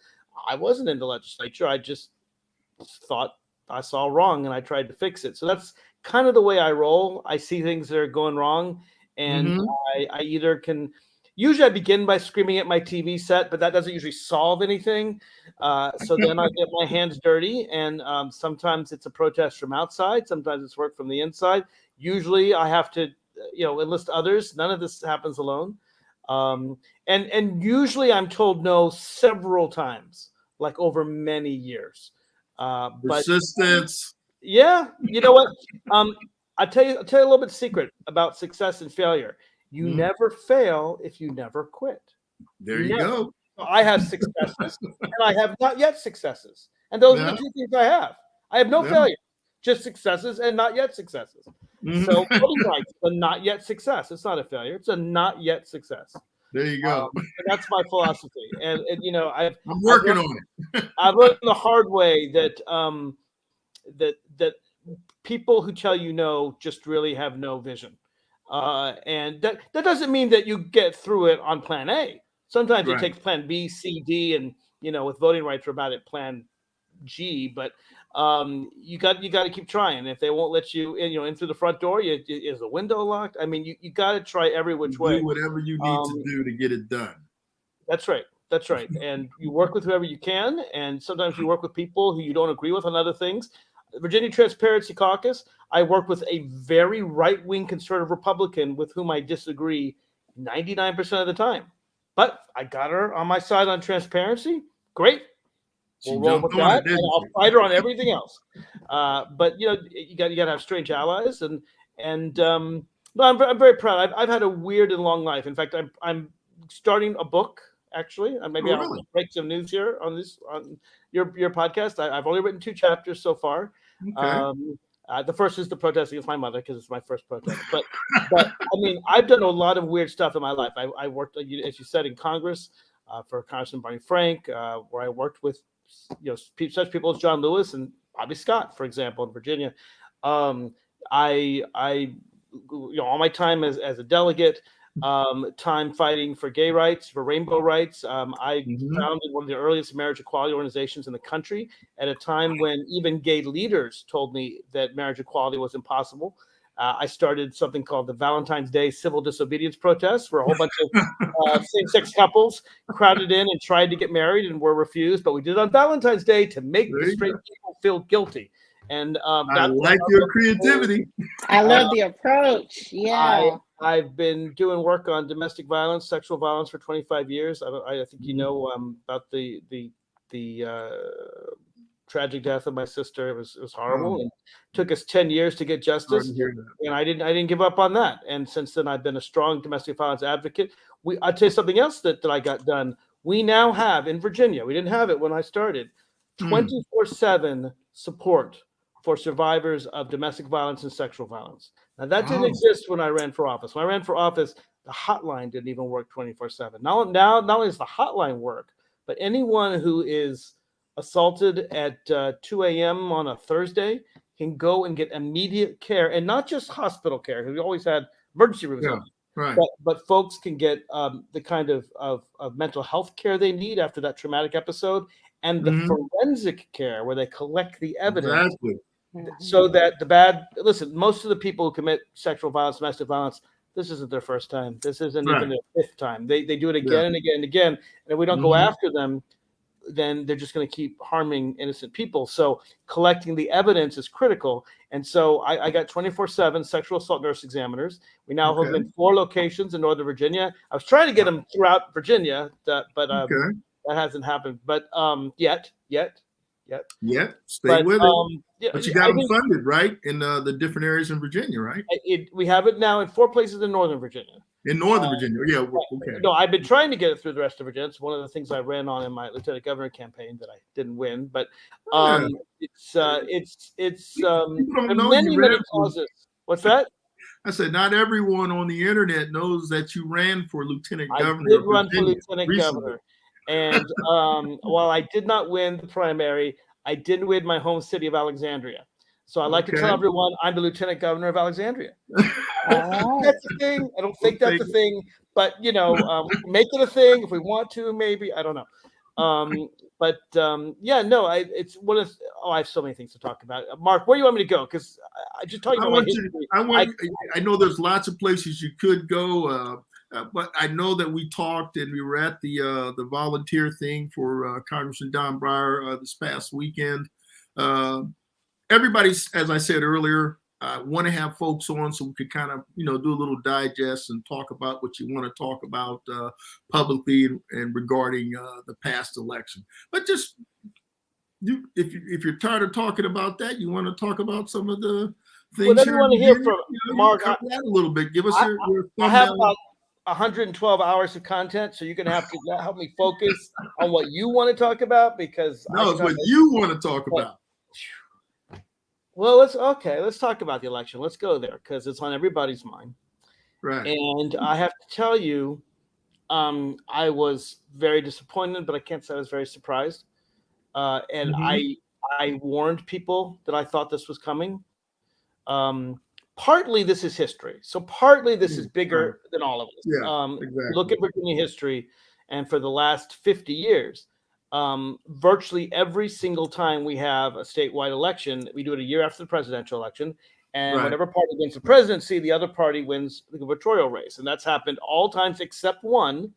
I wasn't in the legislature. I just thought I saw wrong and I tried to fix it. So that's kind of the way I roll. I see things that are going wrong, and I either can. Usually I begin by screaming at my TV set, but that doesn't usually solve anything. So then I get my hands dirty, and sometimes it's a protest from outside. Sometimes it's work from the inside. Usually I have to, enlist others. None of this happens alone. And usually I'm told no several times, like over many years. Persistence. Yeah. You know what? I'll tell you a little bit secret about success and failure. You never fail if you never quit. There you go. So I have successes and I have not yet successes. And those are the two things I have. I have no failure, just successes and not yet successes. So voting rights, a not yet success. It's not a failure. It's a not yet success. There you go. And that's my philosophy. And I'm working on it. I've learned the hard way that that people who tell you no just really have no vision. And that doesn't mean that you get through it on plan A. Sometimes it takes plan B, C, D, and with voting rights, we're about at plan G. But you got to keep trying. If they won't let you in through the front door, is the window locked? I mean, you got to try every which way. Do whatever you need to do to get it done. That's right. And you work with whoever you can, and sometimes you work with people who you don't agree with on other things. Virginia Transparency Caucus, I work with a very right-wing conservative Republican with whom I disagree 99% of the time. But I got her on my side on transparency. Great. We'll roll with that, and I'll fight her on everything else. But you got to have strange allies, and I'm very proud. I've had a weird and long life. In fact, I'm starting a book. Actually, maybe I'll break some news here on your podcast. I've only written 2 chapters so far. Okay. The first is the protest against my mother because it's my first protest. But I mean, I've done a lot of weird stuff in my life. I worked, as you said, in Congress for Congressman Barney Frank, where I worked with such people as John Lewis and Bobby Scott, for example, in Virginia. I all my time as a delegate. time fighting for gay rights, for rainbow rights. I Mhm. founded one of the earliest marriage equality organizations in the country at a time when even gay leaders told me that marriage equality was impossible. I started something called the Valentine's Day Civil Disobedience Protests, where a whole bunch of same-sex couples crowded in and tried to get married and were refused. But we did it on Valentine's Day to make There the you straight go. people feel guilty. And I that's like your creativity. I love the approach. Yeah. I've been doing work on domestic violence, sexual violence for 25 years. I think you know about the tragic death of my sister. It was horrible, and took us 10 years to get Sorry justice. to hear that. And I didn't give up on that. And since then, I've been a strong domestic violence advocate. I'll tell you something else that I got done. We now have in Virginia, we didn't have it when I started, 24/7 support for survivors of domestic violence and sexual violence. Now, that didn't exist when I ran for office. When I ran for office, the hotline didn't even work 24/7. Now, not only does the hotline work, but anyone who is assaulted at 2 a.m. on a Thursday can go and get immediate care, and not just hospital care, because we always had emergency rooms open. Right. But folks can get the kind of mental health care they need after that traumatic episode, and the forensic care where they collect the evidence. Exactly. So that listen, most of the people who commit sexual violence, domestic violence, this isn't their first time. This isn't even their fifth time. They do it again and again and again. And if we don't go after them, then they're just going to keep harming innocent people. So collecting the evidence is critical. And so I got 24/7 sexual assault nurse examiners. We now have them in 4 locations in Northern Virginia. I was trying to get them throughout Virginia, but that hasn't happened. But yet. Stay with it. But you got them funded, right? In the different areas in Virginia, right? We have it now in 4 places in Northern Virginia. In Northern Virginia, okay. No, I've been trying to get it through the rest of Virginia. It's one of the things I ran on in my lieutenant governor campaign that I didn't win. But it's many causes. What's that? I said, not everyone on the internet knows that you ran for lieutenant governor. I did run for lieutenant governor. And while I did not win the primary, I did win my home city of Alexandria. So I like to tell everyone I'm the lieutenant governor of Alexandria. That's the thing. I don't think that's a thing, but we can make it a thing if we want to. Maybe, I don't know. It's one of. I have so many things to talk about. Mark, where do you want me to go? Because I just talking about my history. I know there's lots of places you could go. But I know that we talked and we were at the volunteer thing for Congressman Don Breyer this past weekend. Everybody's, as I said earlier, want to have folks on so we could kind of, do a little digest and talk about what you want to talk about publicly and regarding the past election. But just if you're tired of talking about that, you want to talk about some of the things. Well, want to hear from Mark. A little bit. Give us your I have about 112 hours of content, so you're going to have to help me focus on what you want to talk about, because it's what you want to talk about. Well, let's talk about the election. Let's go there because it's on everybody's mind. Right. And I have to tell you, I was very disappointed, but I can't say I was very surprised. And I warned people that I thought this was coming. Partly this is history. So partly this is bigger than all of us. Yeah, exactly. Look at Virginia history, and for the last 50 years, virtually every single time we have a statewide election, we do it a year after the presidential election. And whatever party wins the presidency, the other party wins the gubernatorial race. And that's happened all times except one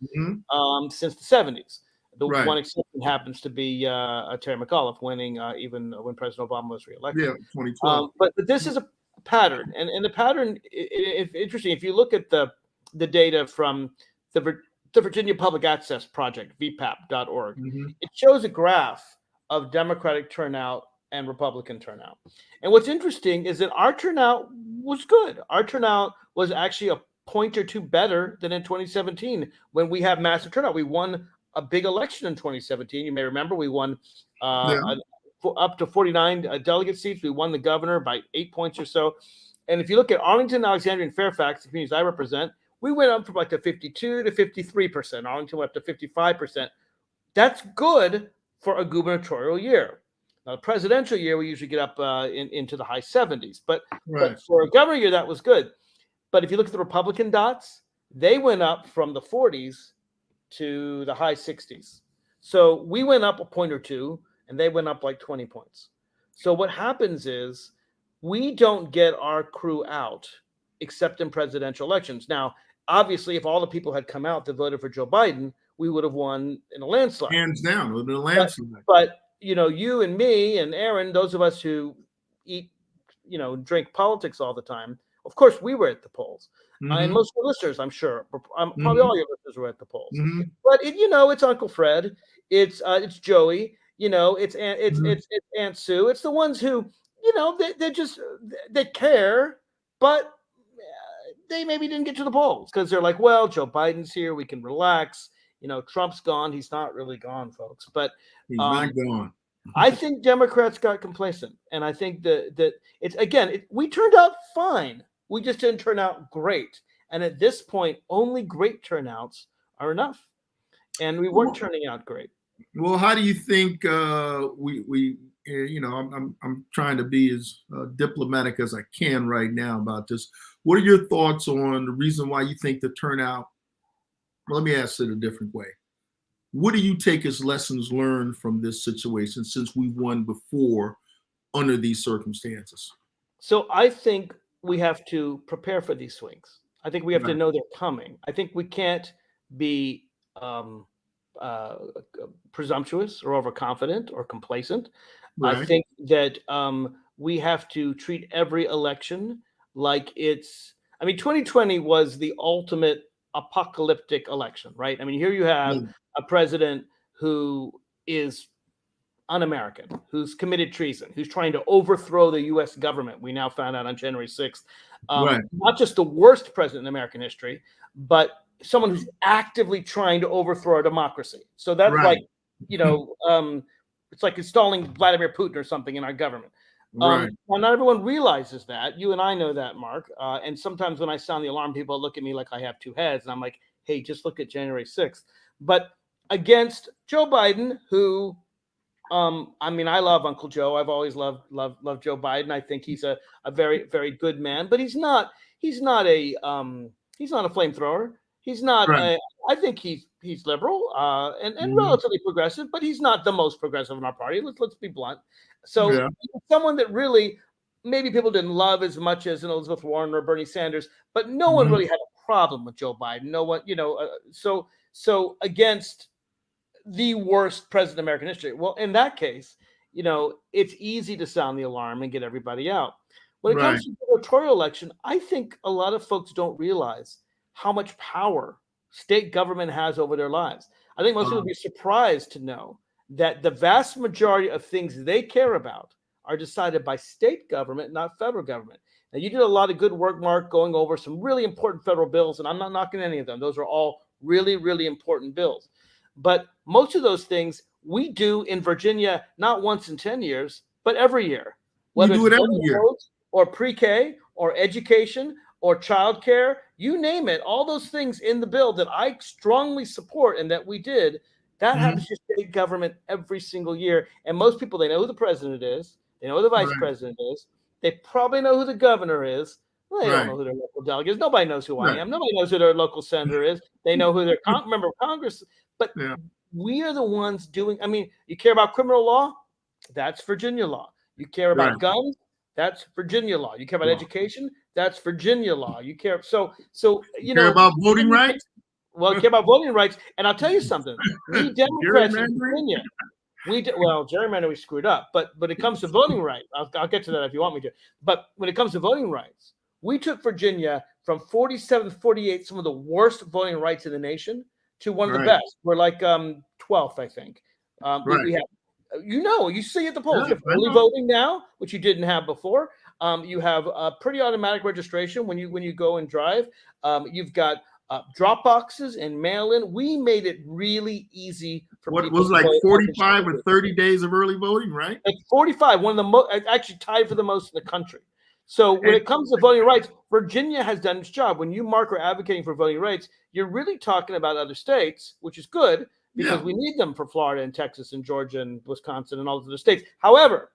since the 70s. The one exception happens to be Terry McAuliffe winning even when President Obama was reelected. Yeah, 2012. But this is a pattern. And the pattern, if interesting, if you look at the data from the Virginia Public Access Project, vpap.org, it shows a graph of Democratic turnout and Republican turnout. And what's interesting is that our turnout was good. Our turnout was actually a point or two better than in 2017 when we had massive turnout. We won a big election in 2017. You may remember we won up to 49 delegate seats. We won the governor by 8 points or so. And if you look at Arlington, Alexandria, and Fairfax, the communities I represent, we went up from like a 52 to 53%. Arlington went up to 55%. That's good for a gubernatorial year. Now, the presidential year, we usually get up into the high 70s. But for a governor year, that was good. But if you look at the Republican dots, They went up from the 40s to the high 60s. So we went up a point or two, and they went up like 20 points. So what happens is we don't get our crew out except in presidential elections. Now, obviously, if all the people had come out that voted for Joe Biden, we would have won in a landslide. Hands down, it would have been a landslide. But you know, you and me and Aaron, those of us who eat, you know, drink politics all the time, of course, we were at the polls. And most of the listeners, I'm sure, probably all your listeners were at the polls. But you know, it's Uncle Fred, it's Joey, you know, it's Aunt Sue. It's the ones who, you know, they care, but they maybe didn't get to the polls because they're like, well, Joe Biden's here, we can relax. You know, Trump's gone. He's not really gone, folks. But he's not gone. I think Democrats got complacent, and I think that it's we turned out fine. We just didn't turn out great. And at this point, only great turnouts are enough, and we weren't turning out great. Well, how do you think we you know, I'm trying to be as diplomatic as I can right now about this. What are your thoughts on the reason why you think the turnout? Well, let me ask it a different way. What do you take as lessons learned from this situation since we won before under these circumstances? So I think we have to prepare for these swings. I think we have to know they're coming. I think we can't be presumptuous or overconfident or complacent. Right. I think that we have to treat every election like it's, I mean, 2020 was the ultimate apocalyptic election, right? I mean, here you have a president who is un-American, who's committed treason, who's trying to overthrow the U.S. government. We now found out on January 6th. Not just the worst president in American history, but someone who's actively trying to overthrow our democracy. So that's like, you know, it's like installing Vladimir Putin or something in our government. Well, not everyone realizes that. You and I know that, Mark. And sometimes when I sound the alarm, people look at me like I have two heads. And I'm like, hey, just look at January 6th. But against Joe Biden, who, I mean, I love Uncle Joe. I've always loved Joe Biden. I think he's a very, very good man. But he's not a flamethrower. He's not. I think he's liberal and relatively progressive, but he's not the most progressive in our party. Let's be blunt. So someone that really maybe people didn't love as much as an Elizabeth Warren or Bernie Sanders, but no one really had a problem with Joe Biden. No one, you know. So against the worst president in American history. Well, in that case, you know, it's easy to sound the alarm and get everybody out. When it comes to the gubernatorial election, I think a lot of folks don't realize how much power state government has over their lives. I think most people would be surprised to know that the vast majority of things they care about are decided by state government, not federal government. Now, you did a lot of good work, Mark, going over some really important federal bills, and I'm not knocking any of them. Those are all really, really important bills. But most of those things we do in Virginia, not once in 10 years, but every year. Whether it's every year. Or pre-K or education or childcare, you name it, all those things in the bill that I strongly support and that we did, that happens to state government every single year. And most people, they know who the president is. They know who the vice president is. They probably know who the governor is. Well, they don't know who their local delegate is. Nobody knows who I am. Nobody knows who their local senator is. They know who their member of Congress. But we are the ones doing, I mean, you care about criminal law? That's Virginia law. You care about guns? That's Virginia law. You care about education? That's Virginia law. You care. So you know, about voting rights? Well, you care about voting rights. And I'll tell you something. We Democrats in Virginia, gerrymandering we screwed up. But when it comes to voting rights, I'll get to that if you want me to. But when it comes to voting rights, we took Virginia from 47th, 48th, some of the worst voting rights in the nation, to one of the best. We're like 12th, I think. We have. You know, you see at the polls, you have early voting now, which you didn't have before. You have pretty automatic registration when you go and drive. You've got drop boxes and mail-in. We made it really easy for people. What was like 45 or 30 days of early voting, right? Like 45, one of the most, actually tied for the most in the country. So when it comes to voting rights, Virginia has done its job. When you, Mark, are advocating for voting rights, you're really talking about other states, which is good, because we need them for Florida and Texas and Georgia and Wisconsin and all of the states. However,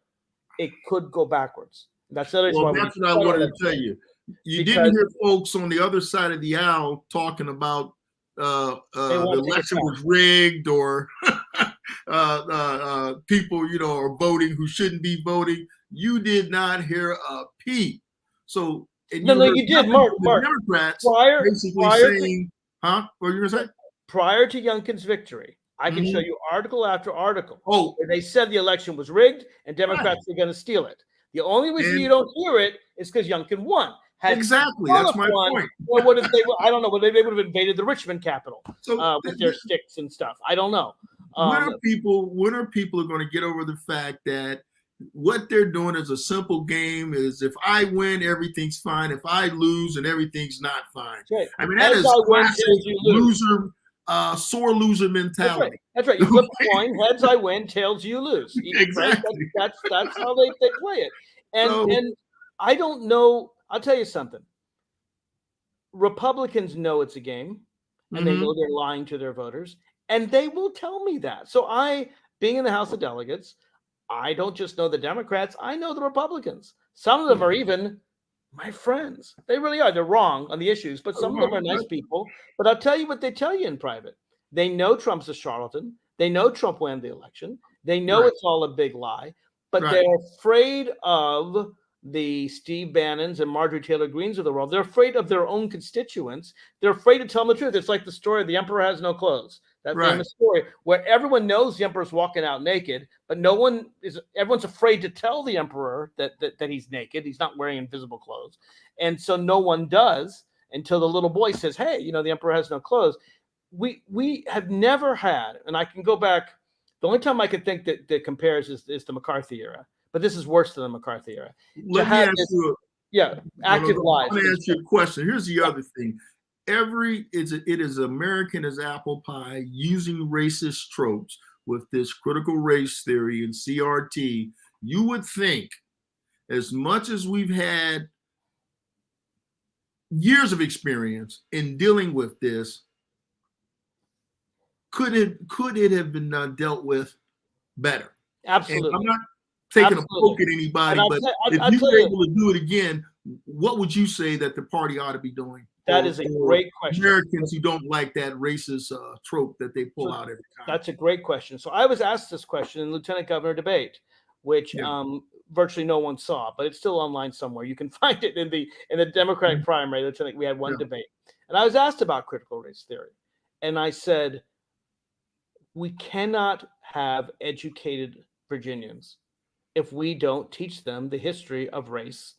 it could go backwards. That's the other that's what I wanted to tell you. You didn't hear folks on the other side of the aisle talking about the election was rigged or people, are voting who shouldn't be voting. You did not hear a peep. So, no, you did, Mark. Democrats basically saying, huh? What were you going to say? Prior to Youngkin's victory, I can show you article after article where they said the election was rigged and Democrats were going to steal it. The only reason you don't hear it is because Youngkin won. Exactly, that's my point. Or what if they? I don't know. What they would have invaded the Richmond Capitol with their sticks and stuff. I don't know. When are people going to get over the fact that what they're doing is a simple game? Is if I win, everything's fine. If I lose, and everything's not fine. Right. I mean, that is classic loser. Sore loser mentality. That's right. You flip a coin, heads I win, tails you lose. Exactly. Right? That's how they play it. And I don't know. I'll tell you something. Republicans know it's a game, and they know they're lying to their voters, and they will tell me that. So being in the House of Delegates, I don't just know the Democrats, I know the Republicans. Some of them are even my friends. They really are. They're wrong on the issues, but some of them are nice people. But I'll tell you what they tell you in private. They know Trump's a charlatan. They know Trump won the election. They know it's all a big lie, but they're afraid of the Steve Bannons and Marjorie Taylor Greens of the world. They're afraid of their own constituents. They're afraid to tell them the truth. It's like the story of the emperor has no clothes. That famous story where everyone knows the emperor's walking out naked, but everyone's afraid to tell the emperor that he's naked. He's not wearing invisible clothes. And so no one does until the little boy says, hey, the emperor has no clothes. We have never had, and I can go back, the only time I could think that compares is the McCarthy era. But this is worse than the McCarthy era. Let me ask you. Active lives. Let me ask you a question. Here's the other thing. It is American as apple pie, using racist tropes with this critical race theory and CRT. You would think, as much as we've had years of experience in dealing with this, could it have been dealt with better? Absolutely. And I'm not taking a poke at anybody, but if you were able to do it again, what would you say that the party ought to be doing? That is a great question. Americans who don't like that racist trope that they pull out every time. That's a great question. So I was asked this question in Lieutenant Governor debate, which virtually no one saw, but it's still online somewhere. You can find it in the Democratic primary. Lieutenant, we had one debate, and I was asked about critical race theory, and I said, we cannot have educated Virginians if we don't teach them the history of race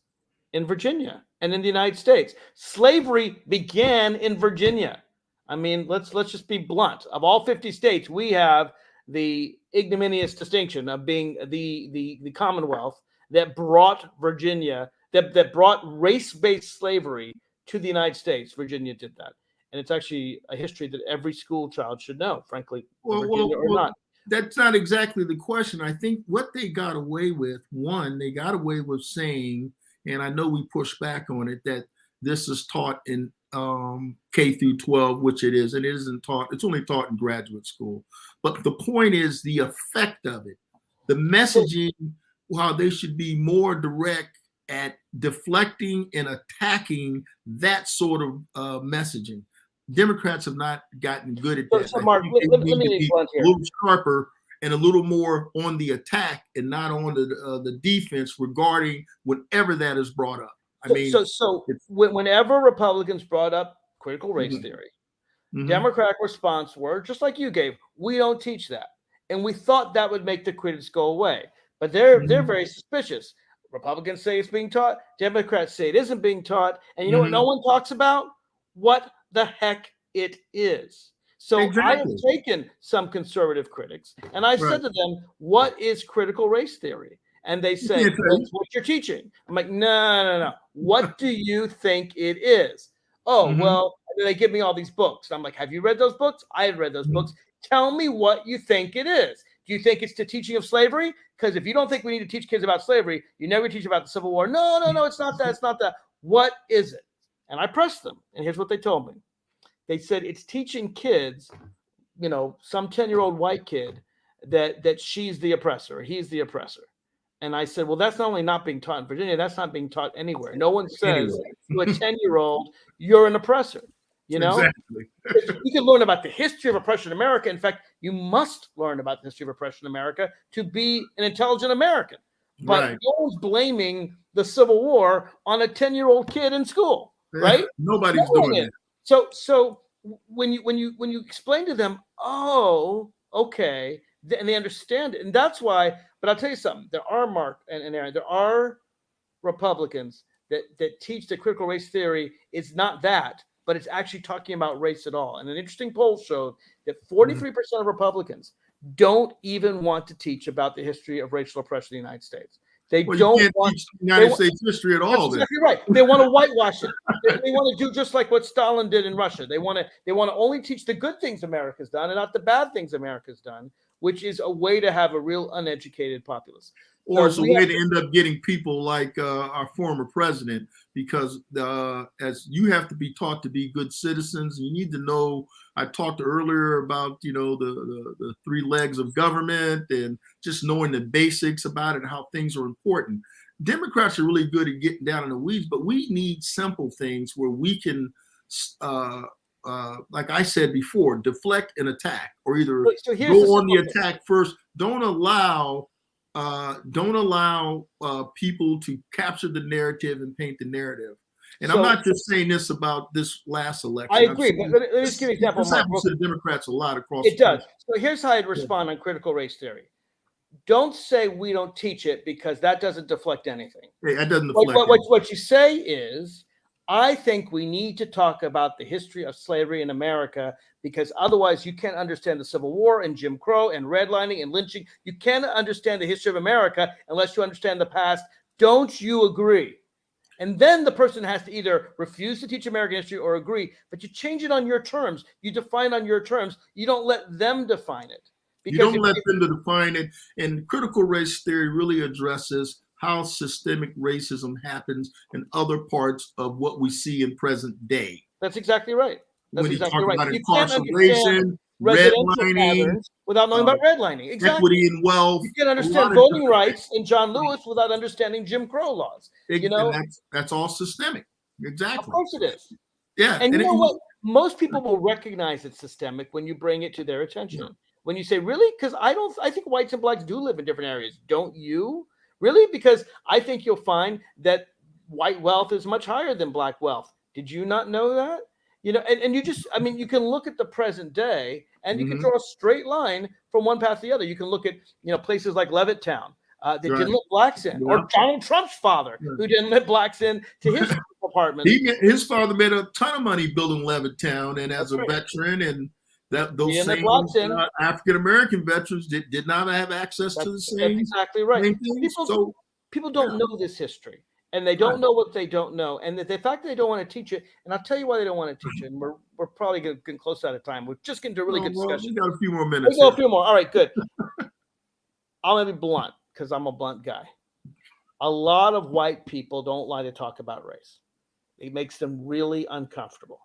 in Virginia and in the United States. Slavery began in Virginia. I mean, let's just be blunt. Of all 50 states, we have the ignominious distinction of being the Commonwealth that brought Virginia, that brought race-based slavery to the United States. Virginia did that. And it's actually a history that every school child should know, frankly, Virginia or not. That's not exactly the question. I think what they got away with, they got away with saying, and I know we push back on it, that this is taught in K through 12, which it is. And it isn't taught, it's only taught in graduate school. But the point is the effect of it, the messaging, while they should be more direct at deflecting and attacking that sort of messaging. Democrats have not gotten good at that. So Mark, let me be blunt here. A little sharper and a little more on the attack and not on the defense regarding whenever that is brought up. Whenever Republicans brought up critical race theory, Democratic response were, just like you gave, we don't teach that. And we thought that would make the critics go away. But they're very suspicious. Republicans say it's being taught. Democrats say it isn't being taught. And you know what no one talks about? What the heck it is. So I have taken some conservative critics and I said to them, what is critical race theory? And they said, that's what you're teaching. I'm like, no. What do you think it is? Oh, well, and they give me all these books. I'm like, have you read those books? I had read those books. Tell me what you think it is. Do you think it's the teaching of slavery? Because if you don't think we need to teach kids about slavery, you never teach about the Civil War. No, it's not that. It's not that. What is it? And I pressed them. And here's what they told me. They said it's teaching kids, some 10-year-old white kid that she's the oppressor, he's the oppressor. And I said, well, that's not only not being taught in Virginia, that's not being taught anywhere. No one says Anyway. to a 10-year-old, you're an oppressor. You know, Exactly. you can learn about the history of oppression in America. In fact, you must learn about the history of oppression in America to be an intelligent American. But Right. no one's blaming the Civil War on a 10-year-old kid in school, right? Nobody's doing that. So when you explain to them, oh, okay, and they understand it, and that's why. But I'll tell you something: there are Mark and Aaron, there are Republicans that teach that critical race theory is not that, but it's actually talking about race at all. And an interesting poll showed that 43% of Republicans don't even want to teach about the history of racial oppression in the United States. They don't want teach United States history at all. That's exactly right. They want to whitewash it. They want to do just like what Stalin did in Russia. They want to only teach the good things America's done and not the bad things America's done, which is a way to have a real uneducated populace. Or it's a way to end up getting people like our former president, because as you have to be taught to be good citizens, you need to know. I talked earlier about the three legs of government and just knowing the basics about it and how things are important. Democrats are really good at getting down in the weeds, but we need simple things where we can, like I said before, deflect an attack or either go on the attack first. Don't allow people to capture the narrative and paint the narrative. And I'm not just saying this about this last election. I agree, but let me just give you an example. This happens to the Democrats a lot across the country. It does. So here's how I'd respond on critical race theory. Don't say we don't teach it, because that doesn't deflect anything. Yeah, that doesn't deflect what you say is, I think we need to talk about the history of slavery in America, because otherwise you can't understand the Civil War and Jim Crow and redlining and lynching. You can't understand the history of America unless you understand the past. Don't you agree? And then the person has to either refuse to teach American history or agree, but you change it on your terms. You define on your terms. You don't let them define it. You don't let them define it. And critical race theory really addresses how systemic racism happens in other parts of what we see in present day. That's exactly right. That's when exactly right. About incarceration, redlining, without knowing about redlining. Exactly. Equity and wealth. You can understand voting rights in John Lewis without understanding Jim Crow laws. That's all systemic. Exactly. Of course it is. Yeah. And you know what? Most people will recognize it's systemic when you bring it to their attention. Yeah. When you say, really? Because I think whites and blacks do live in different areas. Don't you? Really? Because I think you'll find that white wealth is much higher than black wealth. Did you not know that? And you just, you can look at the present day and you can draw a straight line from one path to the other. You can look at, places like Levittown that didn't let blacks in, or Donald Trump's father, who didn't let blacks in to his apartment. His father made a ton of money building Levittown, and as a veteran, and those same African-American veterans did not have access to the same. That's exactly right. People don't know this history. And they don't know what they don't know. And the fact that they don't want to teach it, and I'll tell you why they don't want to teach it. And we're probably getting close out of time. We're just getting to a really good discussion. We got a few more minutes. We got a few more. All right, good. I'm going to be blunt, because I'm a blunt guy. A lot of white people don't like to talk about race. It makes them really uncomfortable.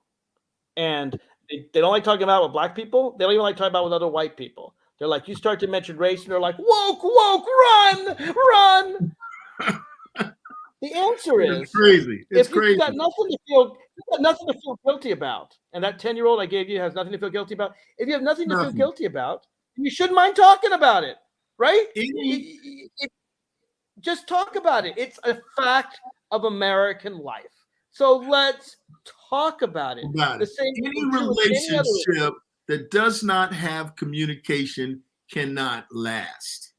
And they don't like talking about it with black people. They don't even like talking about it with other white people. They're like, you start to mention race, and they're like, woke, run. The answer is, it's crazy. It's crazy. You've got nothing to feel guilty about, and that 10-year-old I gave you has nothing to feel guilty about. If you have nothing to feel guilty about, you shouldn't mind talking about it, right? Just talk about it. It's a fact of American life. So let's talk about it. Any relationship that does not have communication cannot last.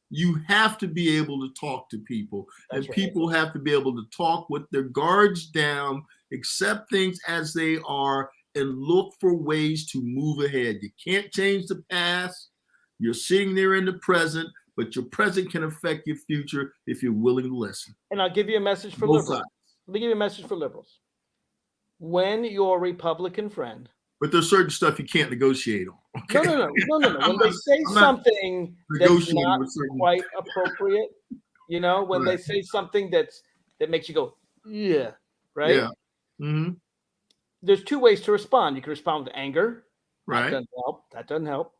You have to be able to talk to people. That's and people have to be able to talk with their guards down, accept things as they are, and look for ways to move ahead. You can't change the past. You're sitting there in the present, but your present can affect your future if you're willing to listen. And I'll give you a message for liberals. Let me give you a message for liberals. When your Republican friend... But there's certain stuff you can't negotiate on. Okay? No. When they say something that's not quite appropriate, when they say something that makes you go, yeah, right? Yeah. Mm-hmm. There's two ways to respond. You can respond with anger. Right. That doesn't help.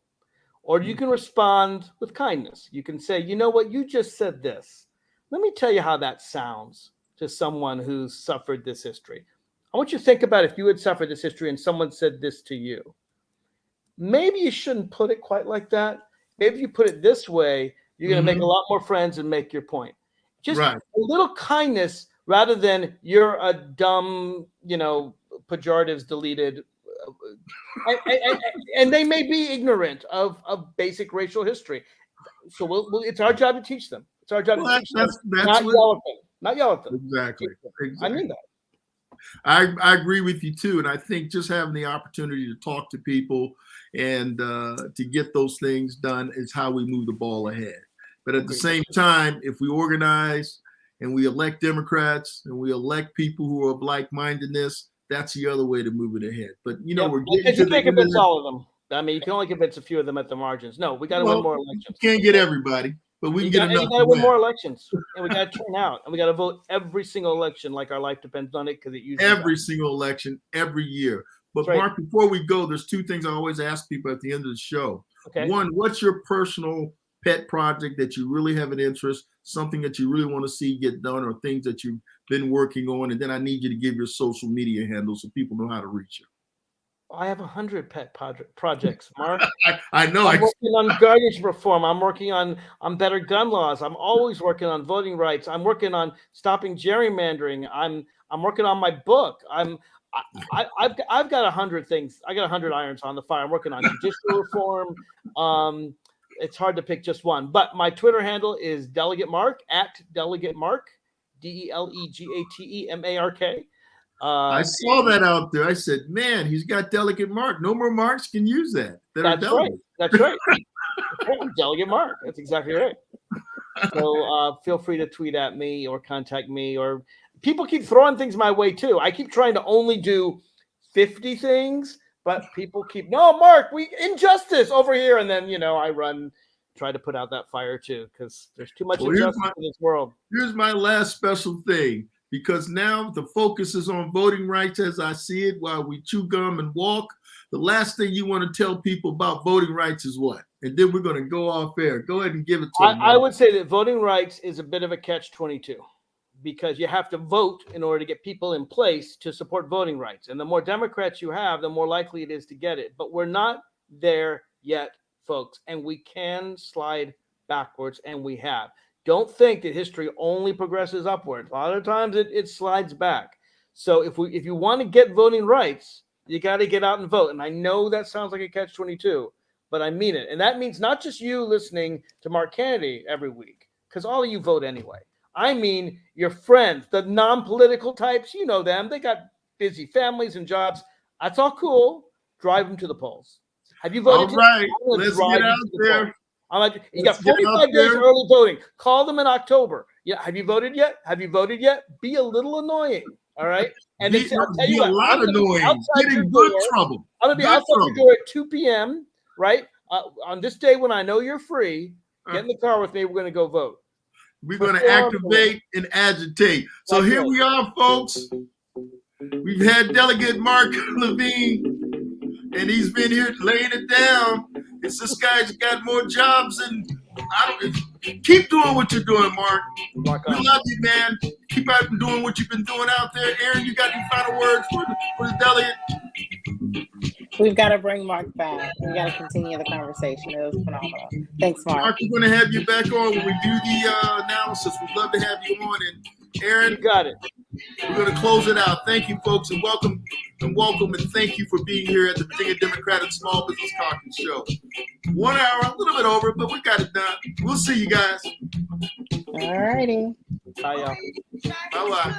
Or you can respond with kindness. You can say, you know what, you just said this. Let me tell you how that sounds to someone who's suffered this history. I want you to think about if you had suffered this history and someone said this to you. Maybe you shouldn't put it quite like that. Maybe if you put it this way, you're going to make a lot more friends and make your point. Just a little kindness rather than you're a dumb, pejoratives deleted. And they may be ignorant of basic racial history. So it's our job to teach them. It's our job to teach them. Not yell at them. Exactly. I mean that. I agree with you too. And I think just having the opportunity to talk to people and to get those things done is how we move the ball ahead. But at the same time, if we organize and we elect Democrats and we elect people who are of like-mindedness, that's the other way to move it ahead. But we're getting to you can't convince all of them. I mean, you can only convince a few of them at the margins. No, we got to win more elections. Can't get everybody, but we can get enough. We got to win more elections, and we got to turn out, and we got to vote every single election like our life depends on it, because it usually every single election every year. But Mark, before we go, there's two things I always ask people at the end of the show. Okay. One, what's your personal pet project that you really have an interest, something that you really want to see get done, or things that you've been working on? And then I need you to give your social media handle so people know how to reach you. I have 100 pet projects, Mark. I know. I'm working on guardianship reform. I'm working on better gun laws. I'm always working on voting rights. I'm working on stopping gerrymandering. I'm working on my book. I've got 100 things. I got 100 irons on the fire. I'm working on judicial reform. It's hard to pick just one. But my Twitter handle is Delegate Mark, @Delegate Mark, DELEGATEMARK. I saw that out there. I said, man, he's got Delegate Mark. No more Marks can use that. That's right. That's right. Delegate Mark. That's exactly right. So feel free to tweet at me or contact me, or people keep throwing things my way too. I keep trying to only do 50 things, but people keep, no, Mark, injustice over here. And then, I try to put out that fire too, because there's too much injustice in this world. Here's my last special thing. Because now the focus is on voting rights as I see it while we chew gum and walk. The last thing you want to tell people about voting rights is what? And then we're going to go off air. Go ahead and give it to them. I would say that voting rights is a bit of a catch-22, because you have to vote in order to get people in place to support voting rights. And the more Democrats you have, the more likely it is to get it. But we're not there yet, folks. And we can slide backwards, and we have. Don't think that history only progresses upward. A lot of times it slides back. So if you want to get voting rights, you got to get out and vote. And I know that sounds like a catch-22, but I mean it. And that means not just you listening to Mark Kennedy every week, because all of you vote anyway. I mean your friends, the non-political types, you know them. They got busy families and jobs. That's all cool. Drive them to the polls. Have you voted? All right, let's get out there. You got 45 days early voting. Call them in October. Yeah, have you voted yet? Have you voted yet? Be a little annoying, all right? And I'll tell you what, I'm going to be outside your door. I'm going to be outside your door at 2 p.m., right? On this day when I know you're free, get in the car with me. We're going to go vote. We're going to activate and agitate. So here we are, folks. We've had Delegate Mark Levine, and he's been here laying it down. It's this guy's got more jobs, and keep doing what you're doing, Mark. We love you, man. Keep out and doing what you've been doing out there. Aaron, you got any final words for the delegate? We've got to bring Mark back. We've got to continue the conversation. It was phenomenal. Thanks, Mark. Mark, we're going to have you back on when we do the analysis. We'd love to have you on. And Aaron, you got it. We're going to close it out. Thank you, folks, and welcome, and thank you for being here at the Virginia Democratic Small Business Caucus Show. 1 hour, a little bit over, but we got it done. We'll see you guys. All righty. Bye, y'all. Bye-bye.